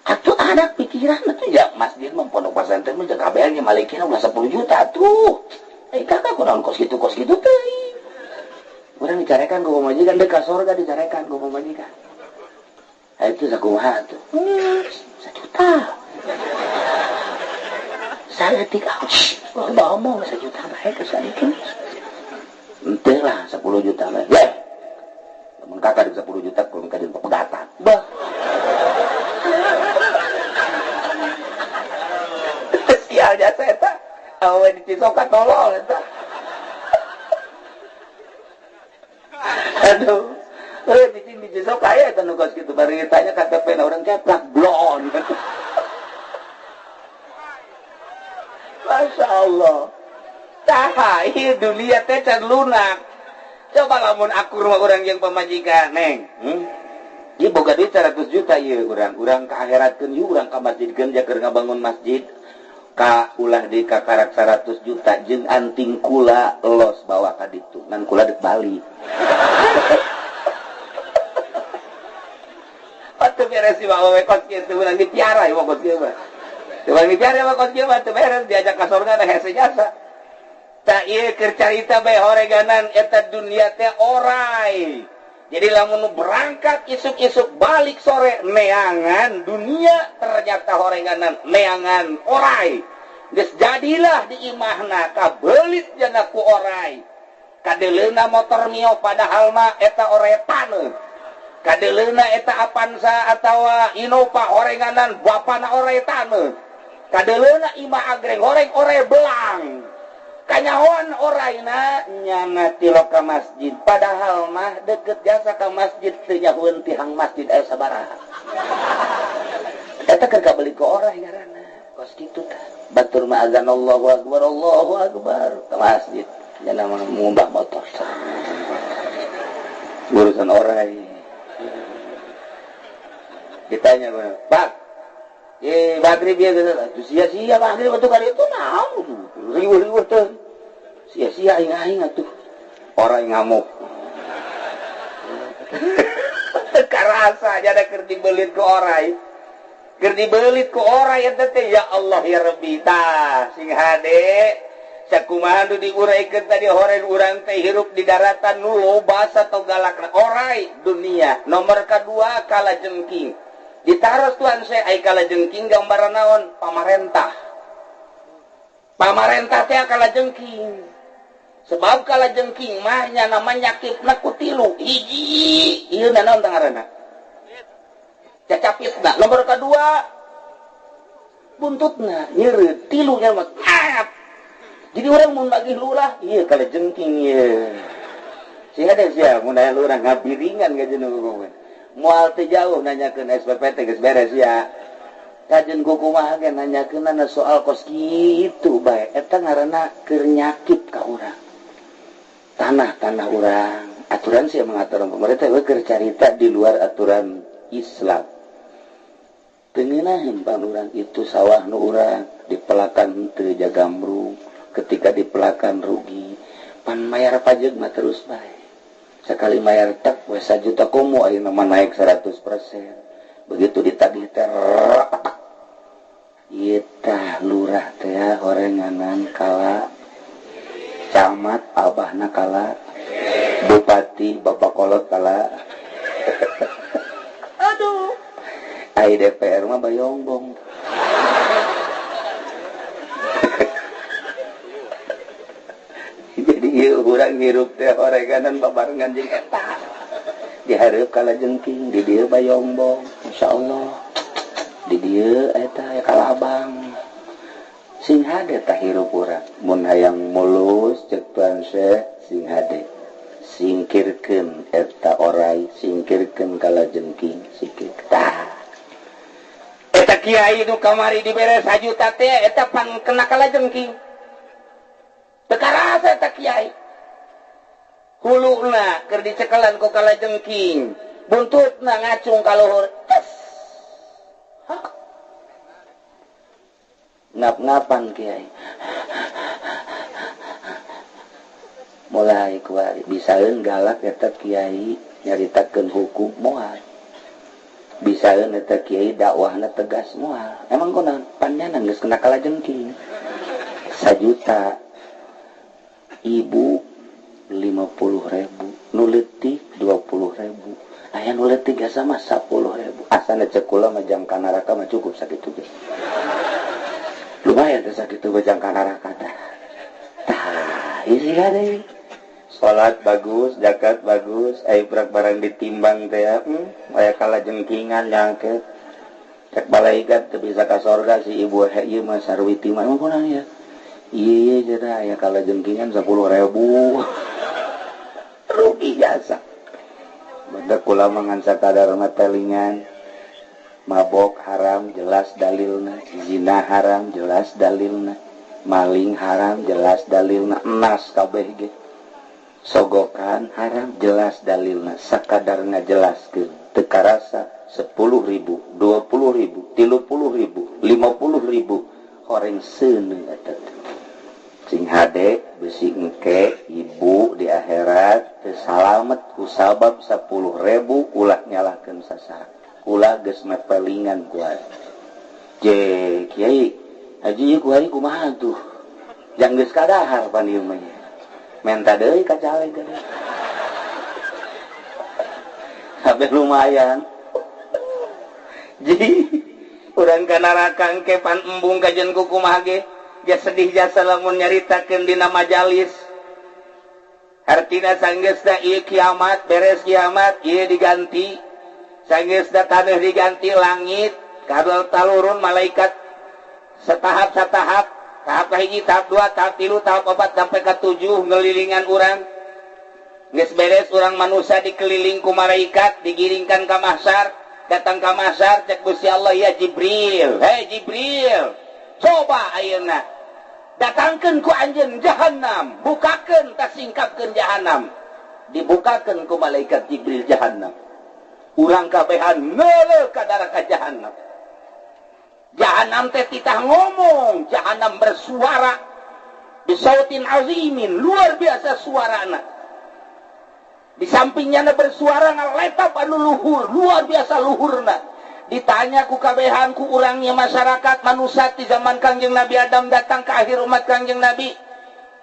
atuh anak pikiran atuh ya masjid mah pondok pesantren mah jeung kabehnya malikina ulah 10 juta tuh kakak kunaon kos kitu teh urang dicarekan ku pamajikan deuk ka sorga dicarekan ku pamajikan itu sakumaha tuh 1 juta saeutik loba omong 1 juta bae ka saeutik henteu lah 10 juta bae mun kakak 10 juta kudu kajeun pepegatan bah sial jasa eta awe dicisokan tolol eta aduh dicisok aya eta nu kos kitu bari ditanya KTP na urang ceplak blon Masya Allah tah ieu dunia teh can lunak coba lamun akur mah urang yang pamajikan neng ieu boga duit 100 juta ieu urang ka akhiratkeun ieu urang ka masjidkeun ja keur ngabangun masjid ka ulah di kakarak 100 juta jeung anting kula los bawa ka ditu ngan kula deuk Bali atuh beres si bawa we kos kieu urang dipiara ieu kos kieu mah urang dipiara mah kos kieu mah teu beres diajak ka sorga teh hese jasa tak iya kercarita bae horeganan eta dunia teh orai jadi lamun berangkat isuk-isuk balik sore neangan dunia ternyata horeganan neangan orai geus jadilah di imahna kabelit jana ku orai kadeleuna motor mio padahal mah eta oretan kadeleuna eta Avanza atawa Innova horeganan bapana oretan kadeleuna imah agreng horeng ore belang kanyawan oraina nyana tilok ka masjid padahal mah deket jasa ka masjid teu nyahueun tihang masjid aya sabaraha eta keur kabeli ku orai ngaranna kos kitu tah batur mah azan Allahu akbar ka masjid nyana ngumbah motor urusan orai ditanya Pak Bagri biar gitu, sia-sia Bagri waktu kali itu naon, riuh-riuh tuh, sia-sia aing-aing atuh, orang ngamuk, karasa aja ada kerdi belit ke orai, ya tete ya Allah ya Rabbi tah, sing hade, sakumaha diuraikeun tadi horeun urang teh hirup di daratan nu loba atau galakna orai dunia, nomor kedua kalajengking. Ditaros Tuhan saya ai kalajengking gambaran naon pamarentah teh kalajengking sebab kalajengking mah nya nama nyakitna ku tilu hiji ieu naon teh ngaranna cacapitna nomor kedua buntutna nyeureut tilunya mah jadi orang mun bagi lurah ieu kalajengking ieu sia ada sia mun aya lurah ngabiringan gajeun moal teh jauh nanyakeun SPP teh geus beres ya. Kajen kumaha ge nanyakeunna soal kos kitu bae. Eta ngaranna keur nyakit ka urang. Tanah urang. Aturan sih mengatur pemerintah we keur carita di luar aturan Islam. Teu ngeunaheun pan urang itu sawah nu urang dipelakan teu jagambrung. Ketika dipelakan rugi, pan mayar pajak mah terus bae. Sekali mayar tak we 1 juta komo ayeuna mah naik 100%. Begitu ditagih teh ieu tah lurah teh horenganan kala camat abahna kala bupati bapak kolot kala aduh ai DPR mah bayongbong. Jadi ieu urang hirup teh horeganan babarengan jeung eta. Dihareup kalajengking di dieu bayongbong. Insyaallah. Di dieu eta ya kalabang. Sing hade tah hirup urang. Mun hayang mulus ceuk Tuan Syekh sing hade. Singkirkeun eta orai, singkirkeun kalajengking, singkir. Tah. Eta kiai nu kamari dibere 1 juta teh eta pan kena kalajengking. Teu karasa eta kiai. Huluna keur dicekelan ku kalajengking, buntutna ngacung ka luhur. Ngap-ngapan kiai. Mulai kuari bisaeun galak eta kiai nyaritakeun hukum moal. Bisaeun eta kiai dakwahna tegas moal. Emang kunaon? Panjana geus kena kalajengking. 1 juta. Ibu 50.000, nu leutik 20.000. Aya nu leutik gasa mah 10.000. Asana ceuk kula mah jang ka neraka mah cukup sakitu ge. Lumayan teh sakitu bejang ka neraka tah. Tah, isi hade. Salat bagus, zakat bagus, aya barang ditimbang teh aya kalajengkingan nyangket. Cek malaikat teu bisa ka sorga si ibu ieu mah sarwiti mah kunaon ya? Iya cenah aya kalajengkingan 10.000. Rugi jasa. Badak kula mangan sakadar mah telingan. Mabok haram jelas dalilna, zina haram jelas dalilna, maling haram jelas dalilna, enas kabeh ge. Sogokan haram jelas dalilna, sakadar ngajelaskeun teu karasa 10.000, 20.000, 30.000, 50.000 horeng seuneu eta teh. Sing hade besi engke ibu di akhirat teu salamet ku sabab 10.000 ulah nyalahkeun sasaran. Ulah geus mepelingan kuat. Je kiai, haji ku hari kumaha tuh? Jang geus kadahar pan ieu mah. Menta deui ka caleg teh. Kabeh lumayan. Ji, urang ka neraka engke pan embung kajen ku kumaha ge? Ge sedih jasa lamun nyaritakeun dina majalis. Artina sanggeusna ieu kiamat, beres kiamat, ieu diganti. Sanggeusna taneuh diganti langit, kadal talurun malaikat satahap-satahap. Tahap kahiji, tahap 2, tahap 3, tahap 4 sampai ke 7 ngelilingan urang. Geus beres urang manusia dikeliling ku malaikat, digiringkan ka mahsyar, datang ka mahsyar cek Gusti Allah, ya Jibril. Hei Jibril, coba ayeuna datangkeun ku anjeun jahanam, bukakeun tas singkapkeun jahanam. Dibukakeun ku malaikat Jibril jahanam. Urang kabehan ngeuleuh ka neraka jahanam. Jahanam teh titah ngomong, jahanam bersuara bisautin azimin, luar biasa suarana. Di sampingnya bersuara ngaletap anu luhur, luar biasa luhurna. Ditanya ku kabehan ku urangnya masyarakat manusia di zaman Kangjeng Nabi Adam datang ke akhir umat Kangjeng Nabi.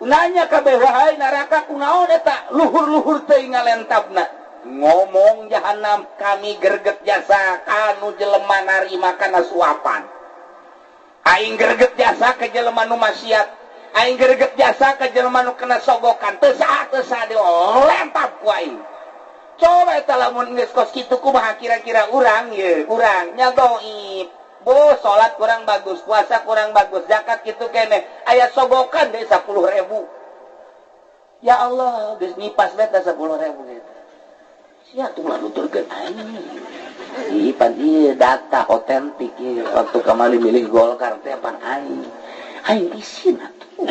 Nanya kabeh wahai neraka kunaon eta luhur-luhur teh ngalentapna. Ngomong jahanam, kami gerget jasa anu jelema narima kana suapan. Aing gerget jasa ke jelema nu maksiat, aing gerget jasa ke jelema nu kena sogokan, teu saha dilempap ku aing. Coba eta lamun geus kos kitu kumaha kira-kira urang ye, urang nya dhaif. Bo salat kurang bagus, puasa kurang bagus, zakat kitu keneh, aya sogokan deui 10.000. Ya Allah, geus ngipas bae teh 10.000 gitu. Sia tuh lah nuturkeun aing. Pan ieu data otentik ieu waktu kamali milih Golkar teh pan aing isin atuh.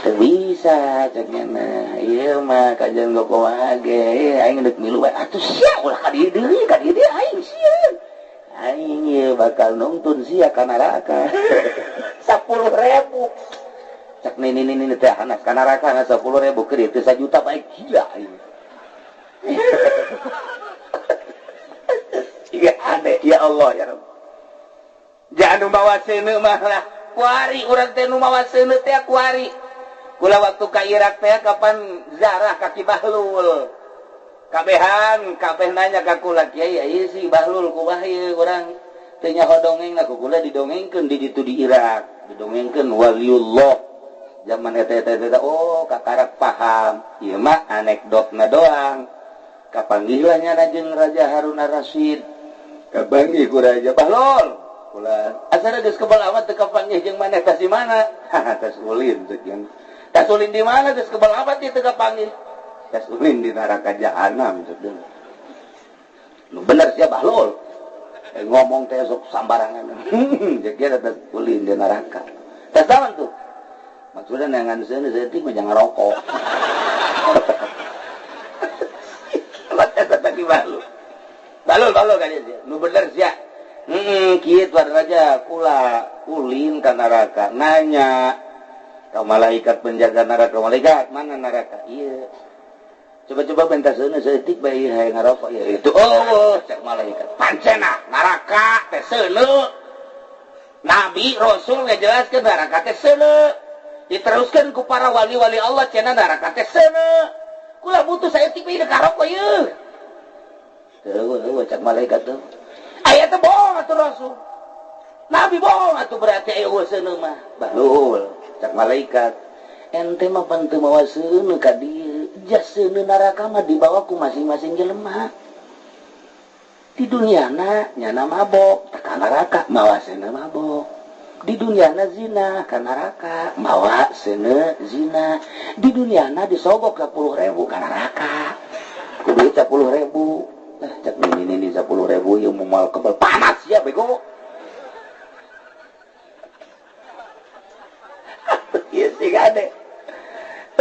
Teu bisa cenah ieu mah kajian gokoa ge aing deuk milu bae atuh sia ulah ka dieu deui aing sieun. Aing ieu bakal nungtun sia ka neraka. 10.000. Cek nini teh anak ka neraka 10.000 keur dieu 1 juta bae gila aing. Ya aneh, ya Allah ya Rabb. Jangan bawa seuneu mah lah. Kuari urang teh nu mawa seuneu teh kuari. Kula waktu ka Irak teh kapan ziarah ka Ki Bahlul. Kabehan kabeh nanya ka kula, Kiai ieu si Bahlul kumaha ieu urang. tanya dongeng lah kula didongengkeun di ditu di Irak didongengkeun waliullah zaman eta oh kakarak paham ieu mah anekdotna doang kapanggihlannya jeung Raja Harun ar-Rasyid kapanggih ku Raja Bahlol kula asana geus kebal amat teu kapanggih jeung maneh tas di mana tas ulin sekian tas ulin di mana geus kebal amat teu kapanggih tas ulin di neraka jahanam ceuk nu bener sia Bahlol ngomong teh sok sambarangan jadi ada ulin di neraka tas zaman tuh maksudnya nangan sana saya mah jangan rokok tadi balul kali dia nu bener sia kieu raja kula ulin ka neraka nanya ka malaikat penjaga neraka malaikat mana neraka iya coba bentar sana seetik bayi hayang ngarokok ya itu oh cek malaikat pancena neraka teh seuneu nabi rasul ngajelaskeun neraka teh seuneu diteruskeun ku para wali-wali Allah cenah neraka teh seuneu kula butuh saeutik bayi ngarokok ieu teuh cek malaikat tuh aya teh bohong atuh rasul nabi bohong atuh berarti aya seuneu mah balul cek malaikat ente mah panteu mawa seuneu ka dieu jas seuneu neraka mah dibawa ku masing-masing jelema di duniana nyana mabok ka neraka mawa seuneu mabok di duniana zina ka neraka mawa seuneu zina di duniana disogok 10.000 ka neraka ku duit 10.000 cek ini 10.000 yang mau kebal panas ya bego iya sih gade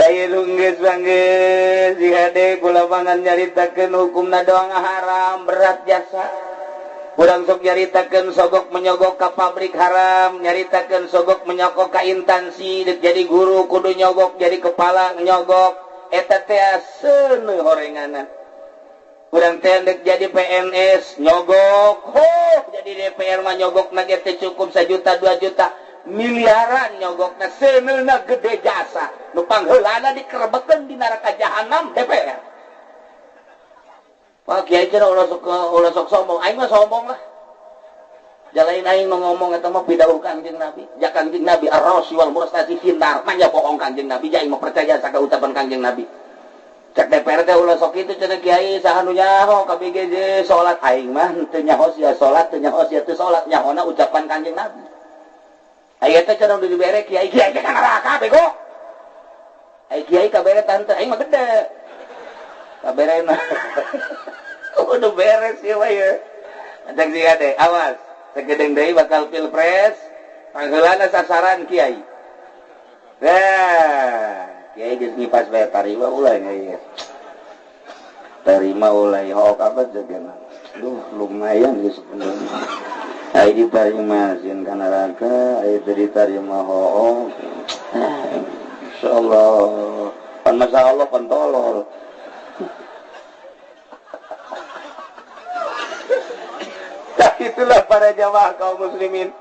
saya nungges bangges si gade kula pangan nyaritakeun hukumna doang haram berat jasa urang sok nyaritakeun sogok menyogok ka pabrik haram nyaritakeun sogok menyogok ka instansi jadi guru kudu nyogok jadi kepala nyogok eta teh seuneu horenganan urang teh jadi PNS nyogok jadi DPR mah nyogok na teh cukup 1 juta 2 juta miliaran nyogokna seuneuna gede jasa nu pangheulana dikerebekeun di neraka jahanam DPR Pak Kiai cenah ulah sok sombong aing mah sombong lah jalain aing ngomong eta mah pidawuh Kanjeng Nabi ja Kanjeng Nabi ar-rasul wal murstati finnar mah nya bohong Kanjeng Nabi ja aing mah percaya saka ucapan Kanjeng Nabi cek DPR teh ulah sok kitu cenah Kiai saha nu nyaho ka BGJ salat aing mah teu nyaho sia salat teu nyaho sia teu salat nyahona ucapan Kanjeng Nabi aya teh cenah udah dibere Kiai teh ka neraka bego ai Kiai kabere tante aing mah gede kabere mah udah beres ya we ya cek si gade awas segedeng deui bakal pilpres pangheulana sasaran Kiai nah Kiai geus ngipas bae tarima ulah nya tarima ulah hok apa jagana duh lumayan geus sebenarnya ai ditarima sin ka neraka ai ditarima hook insyaallah pan masyaallah pan tolol itulah para jamaah kaum muslimin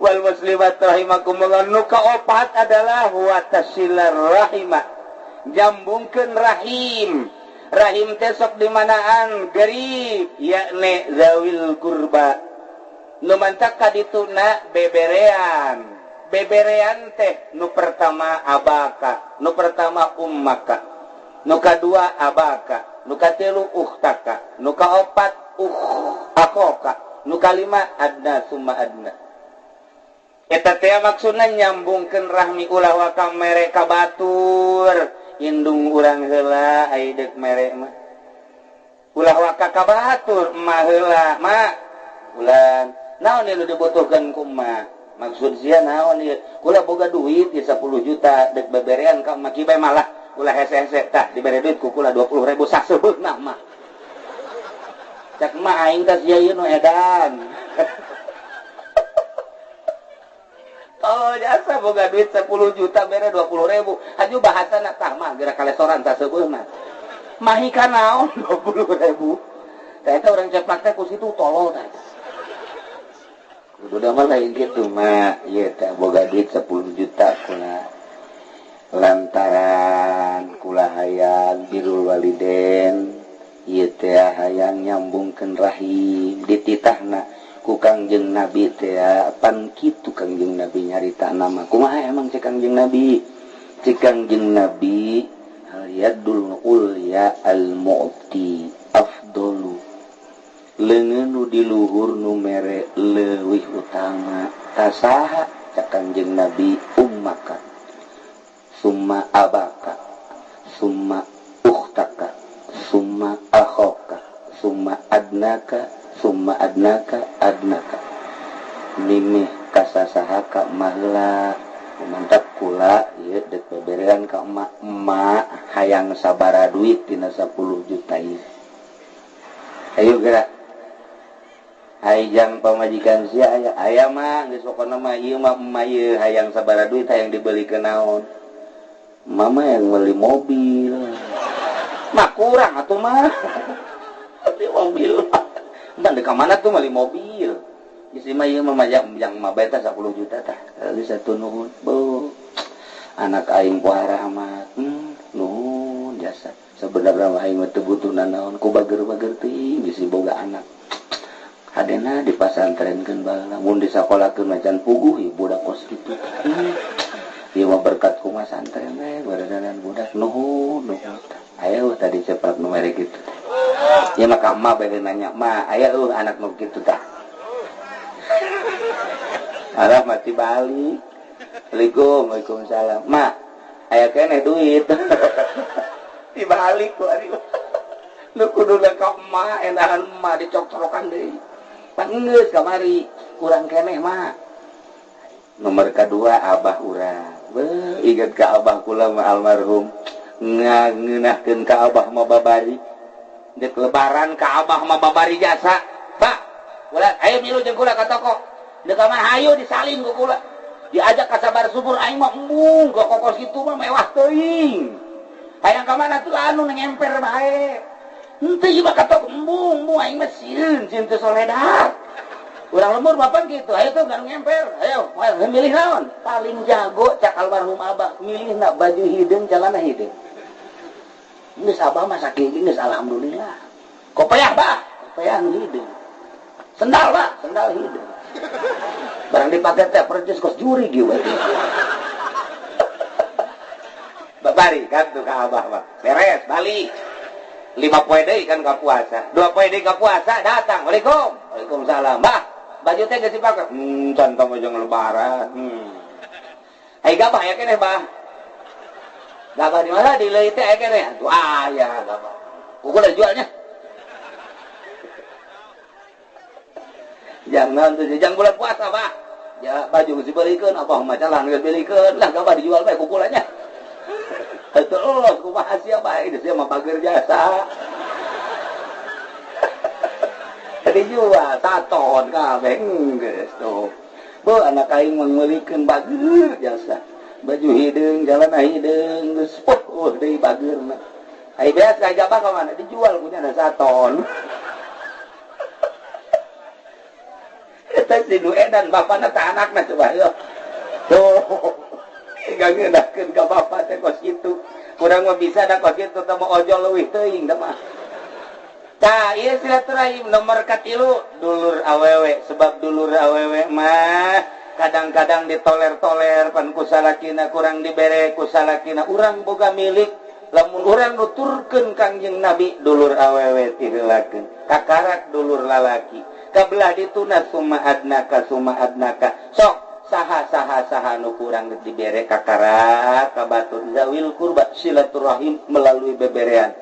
wal muslimat rahimakumullah nu kaopat adalah wa tasilar rahimah jambungkeun rahim rahim teh sok di manaan garib yakni zawil kurba nu mantak kadituna beberean teh nu pertama abaka nu pertama ummaka nu kadua abaka nu katilu ukhtaka nu kaopat akoka nu kalima adna summa adna eta teh maksudna nyambungkeun rahmi ulah wa ka mere ka batur indung urang heula ai deuk mere mah ulah wa ka batur mah heula mak ulan naon nu dibutuhkeun ku mah maksud sia naon ieu kula boga duit di 10 juta deuk beberean ka maki bae malah ulah hese-hese tah dibere duit ku kula 20.000 sasebeutna mah cak mah aing teh sia ieu nu edan oh jasa boga duit 10 juta bere 20.000 aju bahasana tah mah geura kalesoran sasebeutna mahi ka naon 20.000 teh eta urang ceplak teh ku situ tolol teh kudu mah lain kitu mah ieu teh boga duit 10 juta kula lantaran kula hayang birrul walidain ieu teh hayang nyambungkeun rahim dititahna ku Kangjeng Nabi teh pan kitu Kangjeng Nabi nyarita nama kumaha emang cek Kangjeng Nabi cek Kangjeng Nabi al-yadul ulya al-mu'ti afdalu leungeun nu di luhur nu mere leuwih utama tasaha cek Kangjeng Nabi ummaka summa abaka summa ukhtaka summa akhaka summa adnaka adnaka mimih kasasahaka mahla mantap kula ieu dek beberean ka emak hayang sabara duit tina 10 juta ieu ayo gerak hayang pamajikan sia aya mah geus pokona mah ieu mah emak ieu hayang sabara duit hayang dibelikeun naon mama yang beli mobil mah kurang atuh mah beli mobil entah di mana tuh beli mobil isi mah ieu mah yang mah beta 10 juta tah geus satu nuhun bu anak aing puara amat nuhun jasa sebenarnya mah aing teu butuh naon ku bager-bager teuing bisi boga anak hadena dipasantrenkeun baheula mun disakolahkeun macan puguh ieu budak kos kitu ieu mah berkat ku santren we baradan budak nuhun aya tadi cepat nu mere kitu ieu mah ka emak bae nanya ma aya anak nu kitu tah arah mati balik Assalamualaikum Waalaikumsalam ma aya keneh duit dibalik ku ari nu kudu ka emak endahan emak dicok-cokokan deui pan geus kamari kurang keneh mah nomor kedua abah urang inget ka abah kula mah almarhum ngeunahkeun ka abah mah babari dek lebaran ka abah mah babari jasa pak ulah ayo milu jeung kula ka toko dek mah hayu disalin ku kula diajak ka sabar subur aing mah embung ka kokos kitu mah mewah teuing hayang ka mana tuh anu ngemper bae henteu ieu mah ka toko embung aing mah sieun teu soledad urang lembur bapan gitu ayo tuh gak ngemper ayo milih naon paling jago cak almarhum abah milih nak baju hideung celana hideung geus abah mah saking geus alhamdulillah kopiah bah kopiah nu hideung sendal bah sendal hideung barang dipake teh percis kos juri ge we babari kan tuh ka abah mah beres balik 5 poe deui kan ka puasa 2 poe deui ka puasa datang Waalaikumsalam bah baju teh geus dipake can tong jeung lebaran ai gabah ya keneh bah gabah di mana di leuit teh aya keneh atuh aya gabah kuku da jualnya jangan tuh jang bulan puasa bah ya baju geus dibelikeun apa mah calan geus dibelikeun lah gabah dijual bae kukulanya atuh kumaha sia bae geus mah pager jasa dijual taton kabeh geus tuh beuh anak aing mah meulikeun bager jasa baju hideung celana hideung geus deui bageurna ai biasa jabah ka mana dijual punya ada saton eta si nu edan bapana teh anakna coba yo tuh gak ngeunakeun ka bapa teh kos kitu kurang mah bisa da kos kitu teh mah ojol leuwih teuing da mah tah ieu silaturahim nomor katilu dulur awewe sebab dulur awewe mah kadang-kadang ditoler-toler pan ku salakina kurang dibere ku salakina urang boga milik lamun urang nuturkeun Kangjeng Nabi dulur awewe tiheulakeun kakarak dulur lalaki kabelah dituna summa adnaka sok saha nu kurang dibere kakarak kabatur zawil qurba silaturahim melalui beberean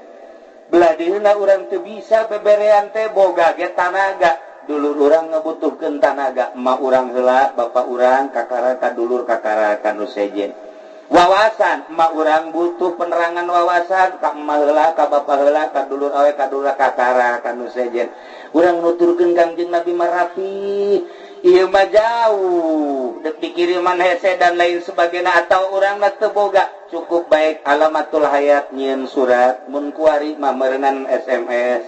belah dihina urang teu bisa beberean teh boga ge tanaga dulur urang ngabutuhkeun tanaga emak urang heula bapak urang kakara ka dulur kakara ka nu sejen wawasan emak urang butuh penerangan wawasan ka emak heula ka bapak heula ka dulur awe ka dulur kakara ka nu sejen urang nuturkeun Kangjeng Nabi mah rapi ieu mah jauh dek dikiriman hese dan lain sebagainya atau urang na teu boga cukup baik alamatul hayat nyieun surat mun kuari mah meureunnan SMS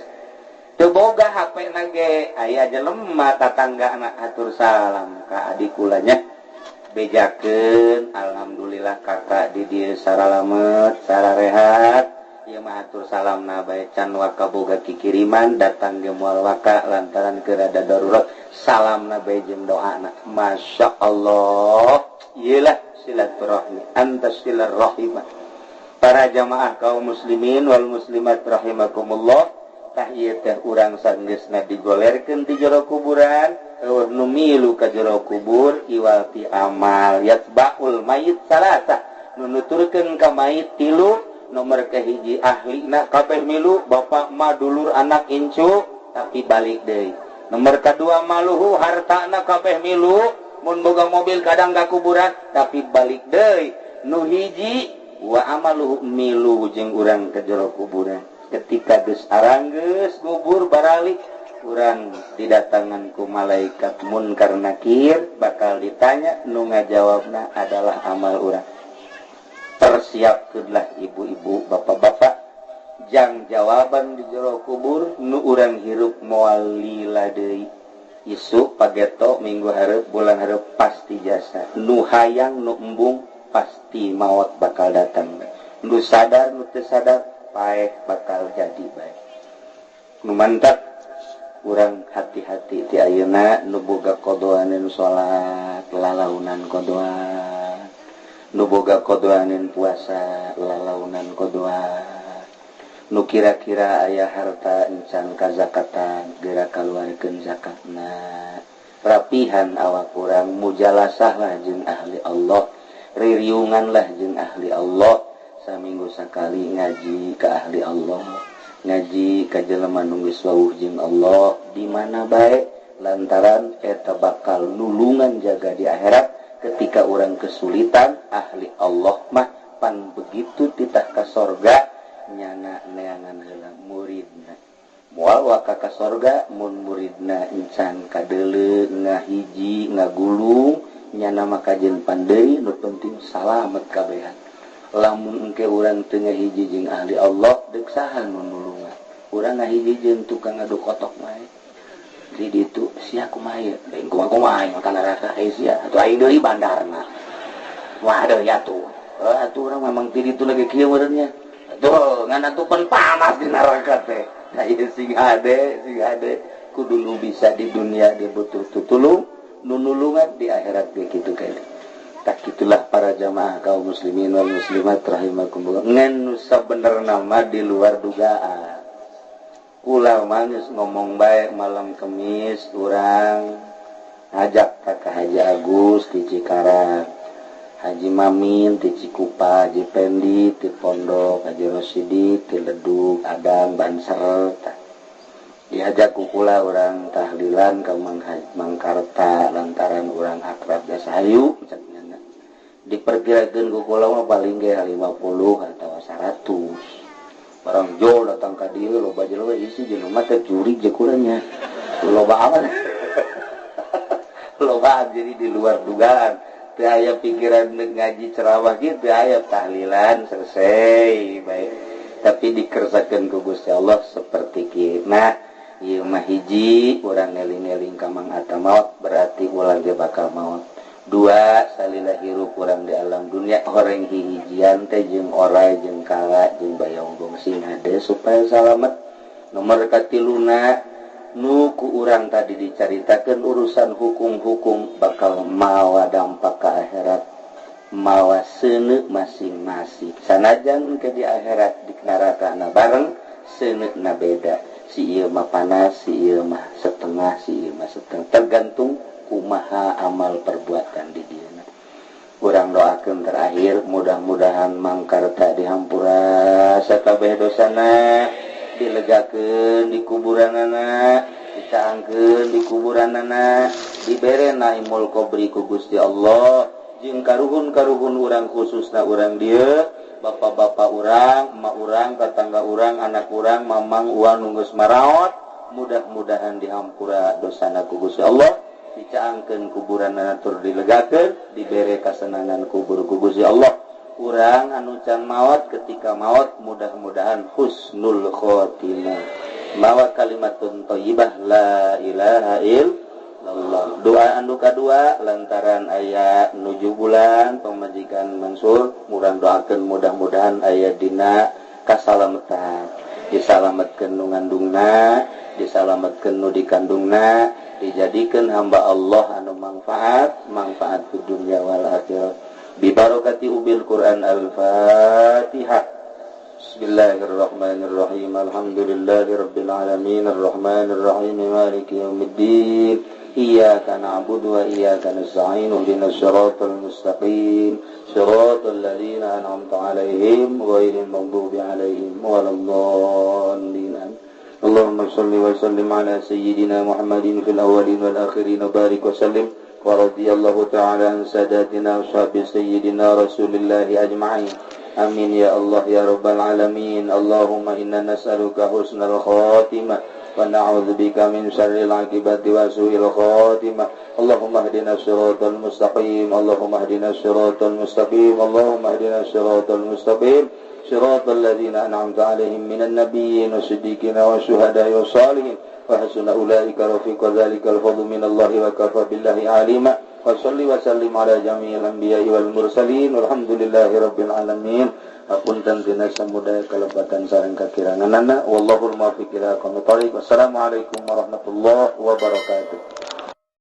teu boga HP na ge aya jelema tatanggana atur salam ka adik kulanya bejakeun alhamdulillah kakak di dieu saralamet sararehat ieu mah atur salamna bae can waka boga kikiriman datang ge moal waka lantaran keurada darurat salamna bae jeung doana masyaallah ieu lah silaturahmi antas silaturahimah para jamaah kaum muslimin wal muslimat rahimakumullah tah ieu teh urang sanggeusna digolerkeun di jero kuburan eueuh nu milu ka jero kubur iwal ti amal yatba'ul mayit salasa nu nuturkeun ka mayit tilu nomor kahiji ahlina kabeh milu bapak ma dulur anak incu tapi balik deui nomor kadua maluhu hartana kabeh milu mun boga mobil kadang ka kuburan tapi balik deui nu hiji wa amaluhu milu jeung urang ka jero kuburan ketika geus aranggeus kubur baralik urang didatangan ku malaikat munkar nakir bakal ditanya nu ngajawabna adalah amal urang persiapkeunlah ibu-ibu bapak-bapak jang jawaban di jero kubur nu urang hirup moal lila deui isu pageto minggu hareup bulan hareup pasti jasa nu hayang nu embung pasti maut bakal datang nu sadar nu teu sadar paeh bakal jadi bae nu mantap urang hati-hati ti ayeuna nu boga qodhoaneun salat lalaunan qodhoan nu boga qodhoaneun puasa lalaunan qodhoan nu kira-kira aya harta encan kazakatan geura kaluarkeun zakatna rapihan awak urang mujalasahlah jeung ahli Allah ririunganlah jeung ahli Allah saminggu sakali ngaji ka ahli Allah ngaji ka jelema nu geus wawuh jeung Allah di mana bae lantaran eta bakal nulungan jaga di akhirat ketika orang kesulitan ahli Allah mah pan begitu titah ka sorga nyana neangan heula muridna moal waka ka sorga mun muridna encan kadeuleu ngahiji ngagulung nyana maka jeung pandeui nu penting salamet kabehan lamun engke urang teu ngahiji jeung ahli Allah deuk saha nu nulungan urang ngahiji jeung tukang ngaduk kotok mah di ditu sia kumaha ieu beung kumaha makan rasa sia atuh aing deui bandarna waduh ya tuh atuh urang memang di ditu lagi kieu meureunnya tuh ngan atuh pen panas di neraka teh da ieu sing hade kudu nu bisa di dunia dia butuh tutulung nu nulungan di akhirat ge kitu kae tak itulah para jamaah kaum muslimin wal muslimat rahimakumullah ngan nu sabenerna mah di luar dugaan ulah manis ngomong baik malam Kemis urang ngajak ka Haji Agus di Cikarang Haji Mamin di Cikupa Haji Pendi di Pondok Haji Rosidi di Ledug Adang Banser diajak kukula urang tahlilan ka Mangkarta lantaran urang akrab biasa hayu diperkirakeun kukula mah paling ge 50 atau 100 barang jol datang ka dieu loba jelema isi jeung mah teh curi jeung kurangnya loba apa loba jadi di luar dugaan teu aya pikiran ngaji ceramah kieu teu aya tahlilan selesai baik tapi dikersakeun ku Gusti Allah seperti kieu nah ieu mah hiji urang eling-eling ka Mang Ata maut berarti ulah ge bakal maut dua salila hirup urang di alam dunia horeng hijian teh jeung orai jeung kala jeung bayaunggong sing hade supaya salamet nomor katiluna nu ku urang tadi dicaritakeun urusan hukum-hukum bakal mawa dampak ka akhirat mawa seuneu masing-masing sanajan ke di akhirat di nerakana bareng seuneuna beda si ieu mah panas si ieu mah setengah si ieu mah setengah tergantung kumaha amal perbuatan di dieu. Urang doakeun terakhir mudah-mudahan Mangkarta dihampura sakabeh dosana dilegakeun di kuburanana dicaangkeun di kuburanana dibere naimul qabri ku Gusti Allah jeung karuhun-karuhun urang khususna urang dieu bapak-bapak urang emak urang tetangga urang anak urang mamang uang nunggus maraot mudah-mudahan dihampura dosana ku Gusti Allah dicaangkeun kuburanna tur dilegakeun dibere kasenangan kubur ku Gusti Allah urang anu can maot ketika maot mudah-mudahan husnul khotimah mawa kalimatun thayyibah la ilaha illallah doa anu kadua lantaran aya nuju bulan pamajikan Mansur murang doakeun mudah-mudahan aya dina kasalametan disalametkeun nu ngandungna disalametkeun nu dikandungna dijadikeun hamba Allah anu manfaat fi dunya wal akhirah bi barakati ubil Quran al-Fatihah. Bismillahirrahmanirrahim. Alhamdulillahirabbil alamin arrahmanir rahim maliki yaumiddin. Iyyaka na'budu wa iyyaka nasta'in ihdinas siratal mustaqim siratal ladzina an'amta 'alaihim ghairil maghdubi 'alaihim waladdallin. Allahumma shalli wa sallim ala sayyidina Muhammadin fil awwalin wal akhirin wa barik wa sallim wa radiyallahu ta'ala an sadatina ashabi sayyidina Rasulillah ajma'in. Amin ya Allah ya rabbal alamin. Allahumma inna nas'aluka husnal khatimah wa na'udzubika min syarril aqibati wa su'il khatimah. Allahumma hdina siratal mustaqim. Allahumma hdina siratal mustaqim. Allahumma hdina siratal mustaqim. Siratal ladzina an'amta 'alaihim minan nabiyyin wasiddiqin wasyuhada'i wassalihin wa hasuna ulaika rafiqa. Dzalikal fadlu minallahi wa kafa billahi 'alima. Wa shalli wa sallim ala jami'il anbiya'i wal mursalin walhamdulillahi rabbil alamin. Apunten tina samudaya kalebatan sareng kakiranganana wallahul muwaffiq ila aqwamit thoriq. Wassalamualaikum warahmatullahi wabarakatuh.